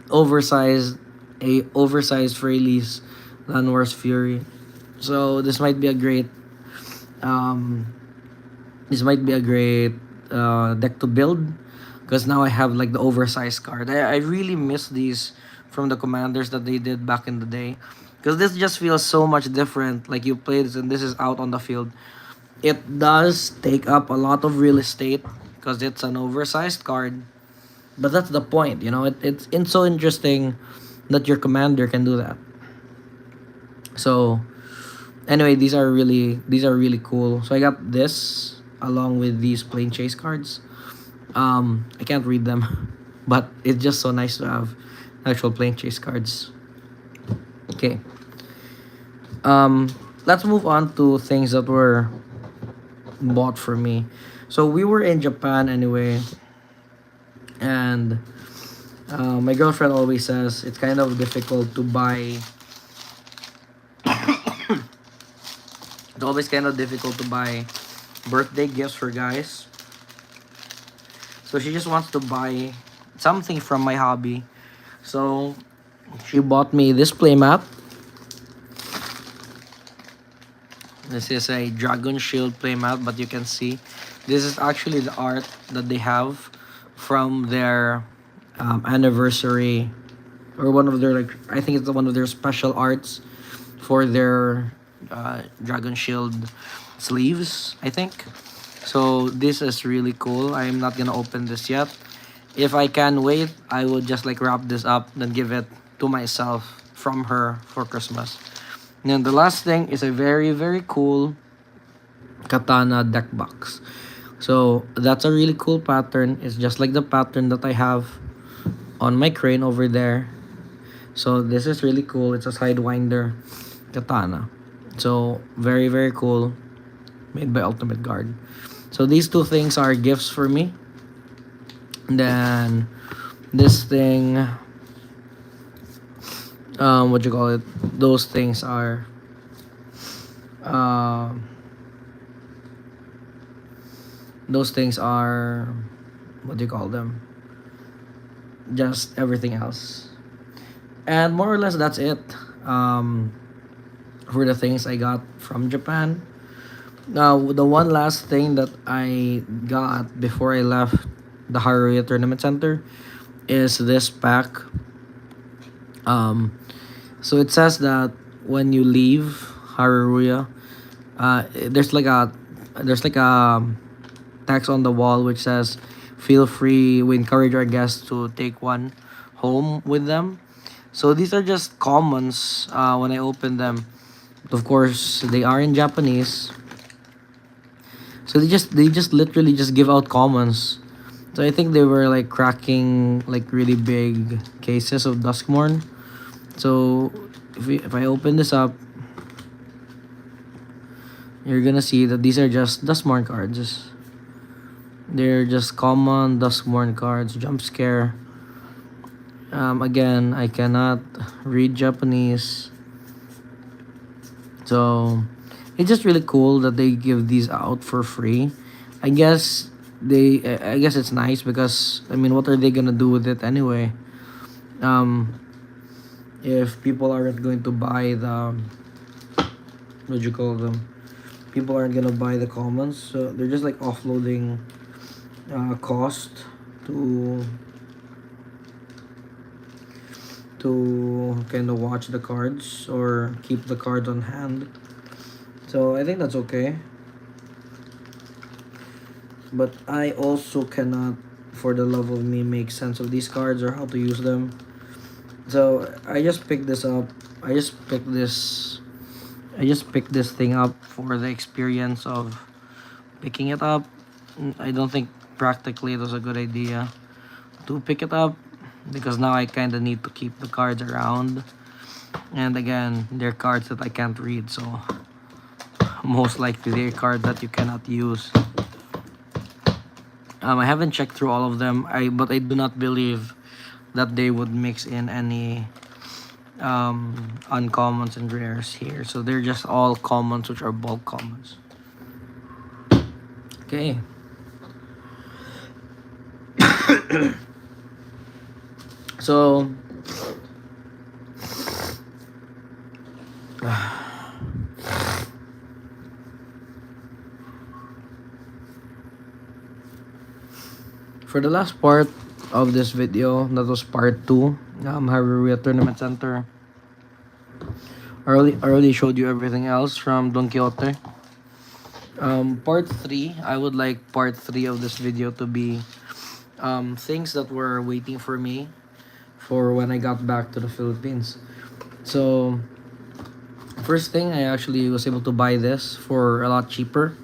oversized a oversized Fraley's Land Wars Fury. So um this might be a great deck to build, because now I have like the oversized card. I really miss these from the commanders that they did back in the day, because this just feels so much different. Like you play this and this is out on the field. It does take up a lot of real estate because it's an oversized card, but that's the point. It's so interesting that your commander can do that. So anyway, these are really cool. So I got this along with these plain chase cards. I can't read them, but it's just so nice to have actual plain chase cards. Okay. Let's move on to things that were bought for me. So we were in Japan anyway, and my girlfriend always says it's kind of difficult to buy. It's always kind of difficult to buy birthday gifts for guys. So she just wants to buy something from my hobby. So she bought me this playmat. This is a Dragon Shield playmat, but you can see this is actually the art that they have from their anniversary, or one of their, like, I think it's one of their special arts for their Dragon Shield sleeves, I think. So this is really cool. I'm not gonna open this yet. If I can wait, I will just like wrap this up, then give it to myself from her for Christmas. And then the last thing is a very, very cool katana deck box. So that's a really cool pattern. It's just like the pattern that I have on my crane over there. So this is really cool. It's a sidewinder katana. So very, very cool. Made by Ultimate Guard. So these two things are gifts for me. And then this thing, what you call it? Those things are what do you call them? Just everything else. And more or less that's it. For the things I got from Japan. Now, the one last thing that I got before I left the Haruya Tournament Center is this pack. So it says that when you leave Haruya, there's like a text on the wall which says, "Feel free. We encourage our guests to take one home with them." So these are just commons. When I open them, of course, they are in Japanese. So they just literally just give out commons. So I think they were like cracking like really big cases of Duskmorn. So if I open this up, you're gonna see that these are just Duskmorn cards. They're just common Duskborn cards. Jump Scare. Again, I cannot read Japanese. So it's just really cool that they give these out for free. I guess I guess it's nice because I mean, what are they gonna do with it anyway? Um, if people aren't going to buy the, what do you call them? People aren't gonna buy the commons, so they're just like offloading cost to kind of watch the cards or keep the cards on hand. So I think that's okay. But I also cannot, for the love of me, make sense of these cards or how to use them. So I just picked this up. I just picked this. I just picked this thing up for the experience of picking it up. I don't think practically it was a good idea to pick it up because now I kind of need to keep the cards around. And again, they're cards that I can't read, so most likely they're cards that you cannot use. I haven't checked through all of them. But I do not believe that they would mix in any uncommons and rares here. So they're just all commons, which are bulk commons. Okay. So for the last part of this video, that was part 2, Haruya Tournament Center. I already showed you everything else from Don Quixote. Part 3, I would like part 3 of this video to be things that were waiting for me for when I got back to the Philippines. So first thing, I actually was able to buy this for a lot cheaper.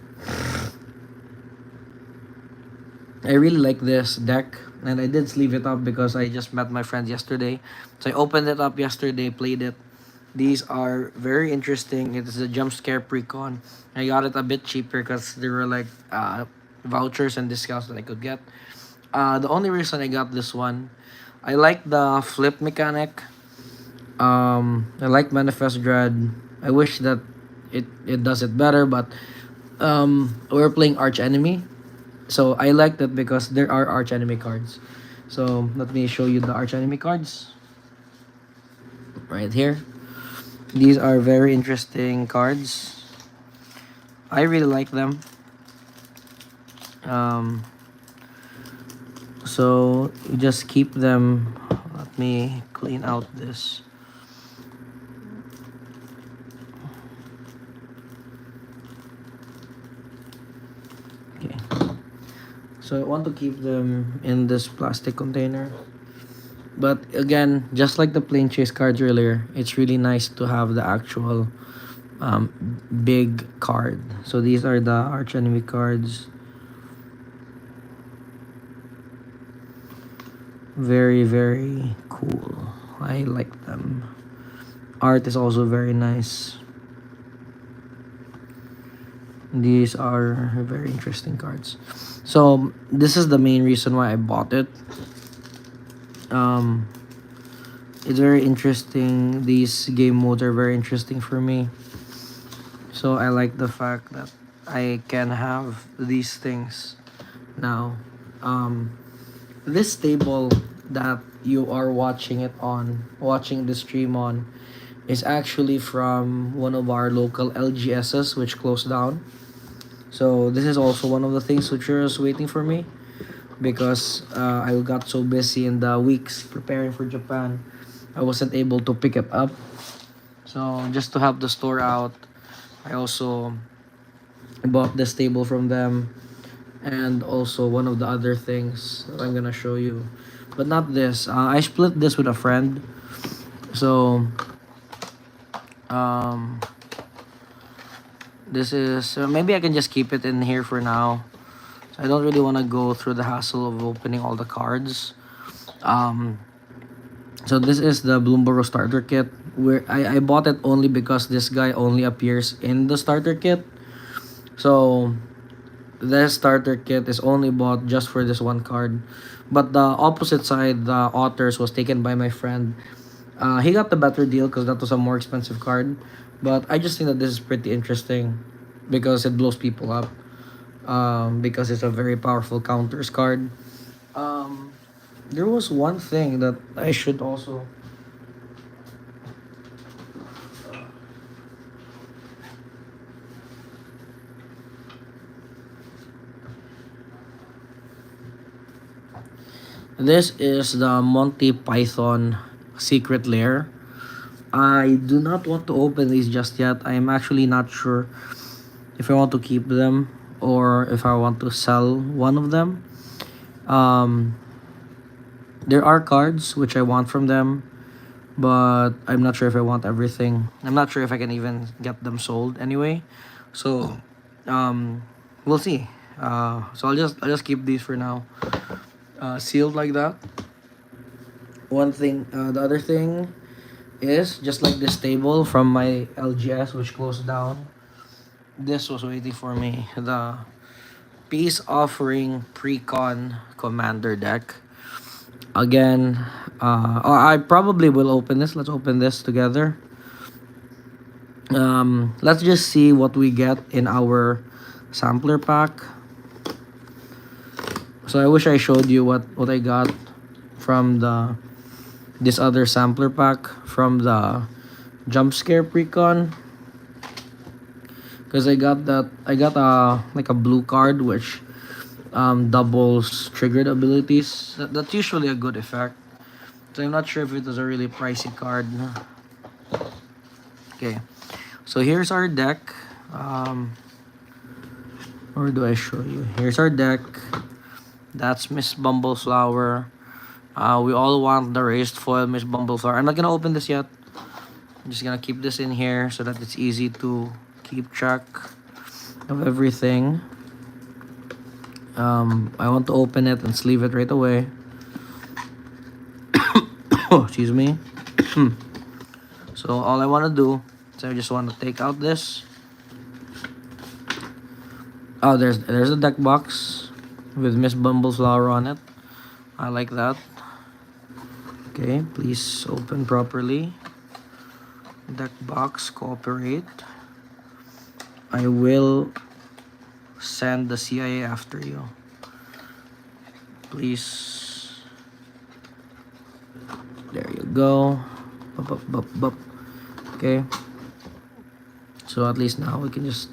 I really like this deck, and I did sleeve it up because I just met my friends yesterday. So I opened it up yesterday, played it. These are very interesting. It is a Jump Scare Precon. I got it a bit cheaper because there were like vouchers and discounts that I could get. The only reason I got this one, I like the flip mechanic. I like Manifest Dread. I wish that it does it better, but we're playing Arch Enemy. So I like that because there are Arch Enemy cards. So let me show you the Arch Enemy cards. Right here. These are very interesting cards. I really like them. So you just keep them. Let me clean out this. Okay. So I want to keep them in this plastic container. But again, just like the plain chase cards earlier, it's really nice to have the actual big card. So these are the Arch Enemy cards. Very, very cool. I like them. Art is also very nice. These are very interesting cards. So this is the main reason why I bought it. It's very interesting. These game modes are very interesting for me. So I like the fact that I can have these things now. This table that you are watching the stream on, is actually from one of our local LGSs which closed down. So this is also one of the things which was waiting for me because I got so busy in the weeks preparing for Japan, I wasn't able to pick it up. So just to help the store out, I also bought this table from them, and also one of the other things that I'm gonna show you, but not this. I split this with a friend, so this is maybe I can just keep it in here for now. So I don't really want to go through the hassle of opening all the cards. So this is the Bloomborough starter kit, where I bought it only because this guy only appears in the starter kit. So This starter kit is only bought just for this one card. But the opposite side, the Otters, was taken by my friend. He got the better deal because that was a more expensive card. But I just think that this is pretty interesting because it blows people up. Because it's a very powerful counters card. Um, there was one thing that I should also. This is the Monty Python secret lair. I do not want to open these just yet. I am actually not sure if I want to keep them or if I want to sell one of them. Um, there are cards which I want from them, but I'm not sure if I want everything. I'm not sure if I can even get them sold anyway. So, um, we'll see. So I'll just keep these for now, sealed like that. One thing, the other thing is just like this table from my LGS which closed down. This was waiting for me. The Peace Offering Precon Commander deck. Again, I probably will open this. Let's open this together. Let's just see what we get in our sampler pack. So I wish I showed you what I got from the this other sampler pack from the Jump Scare Precon. Because I got a like a blue card which doubles triggered abilities. That's usually a good effect. So I'm not sure if it was a really pricey card. Okay, so here's our deck. Um, where do I show you? Here's our deck. That's Miss Bumbleflower. We all want the raised foil Miss Bumbleflower. I'm not gonna open this yet. I'm just gonna keep this in here so that it's easy to keep track of everything. I want to open it and sleeve it right away. Oh, excuse me. So all I want to do is I just want to take out this. Oh, there's a deck box with Miss Bumbleflower on it. I like that. Okay, please open properly. Deck box, cooperate. I will send the CIA after you. Please. There you go. Bup, bup, bup, bup. Okay. So at least now we can just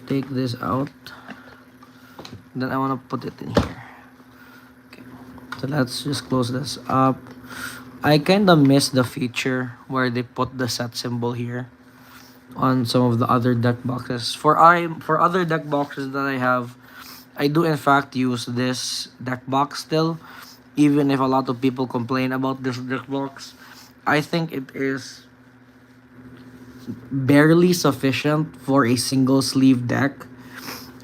take this out. Then I want to put it in here. Okay. So let's just close this up. I kind of miss the feature where they put the set symbol here on some of the other deck boxes. For other deck boxes that I have, I do in fact use this deck box still, even if a lot of people complain about this deck box. I think it is barely sufficient for a single sleeve deck.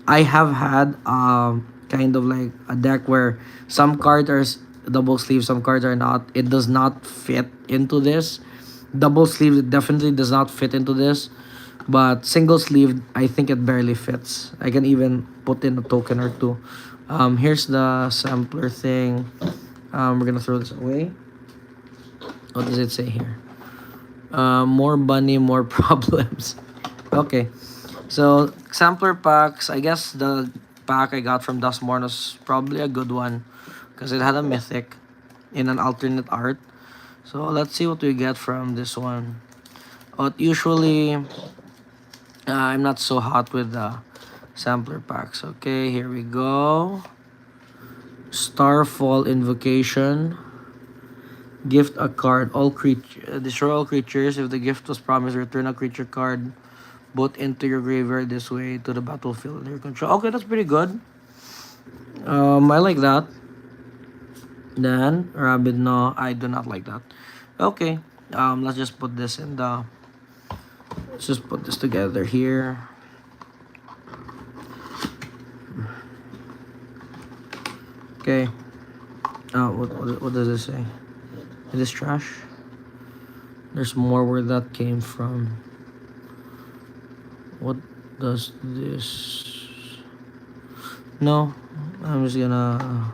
I have had kind of like a deck where some cards are double sleeve, some cards are not. It does not fit into this. Double sleeve it definitely does not fit into this, but single sleeve I think it barely fits. I can even put in a token or two. Here's the sampler thing. We're gonna throw this away. What does it say here? More bunny, more problems. Okay. So, sampler packs, I guess the pack I got from Dustborn was probably a good one because it had a mythic in an alternate art. So, let's see what we get from this one. But usually, I'm not so hot with the sampler packs. Okay, here we go. Starfall Invocation. Gift a card. Destroy all creatures. If the gift was promised, return a creature card both into your graveyard this way to the battlefield under your control. Okay, that's pretty good. I like that. Then rabbit, no, I do not like that. Okay, let's just put this in the. Let's just put this together here. Okay. What does it say? Is this trash? There's more where that came from. What does this? No, I'm just gonna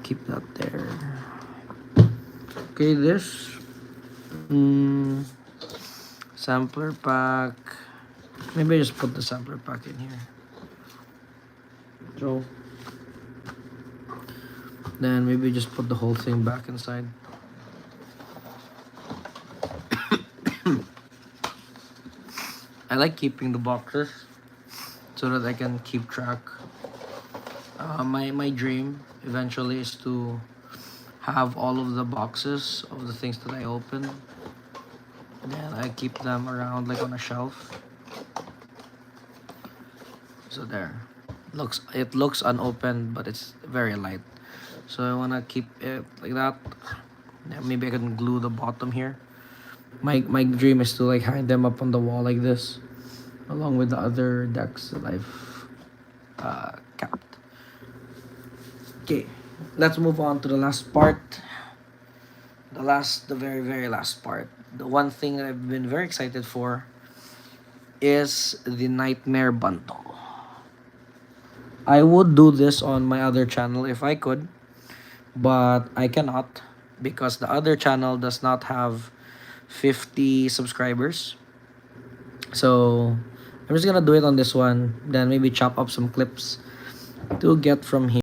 keep that there. Okay, this sampler pack. Maybe I just put the sampler pack in here. So then maybe just put the whole thing back inside. I like keeping the boxes so that I can keep track. My dream eventually is to have all of the boxes of the things that I open. Then I keep them around like on a shelf. So there. It looks unopened, but it's very light. So I wanna keep it like that. Yeah, maybe I can glue the bottom here. My dream is to like hang them up on the wall like this, along with the other decks that I've capped. Okay, let's move on to the last part. The very very last part. The one thing that I've been very excited for is the Nightmare Bundle. I would do this on my other channel if I could, but I cannot because the other channel does not have 50 subscribers. So I'm just gonna do it on this one, then maybe chop up some clips to get from here.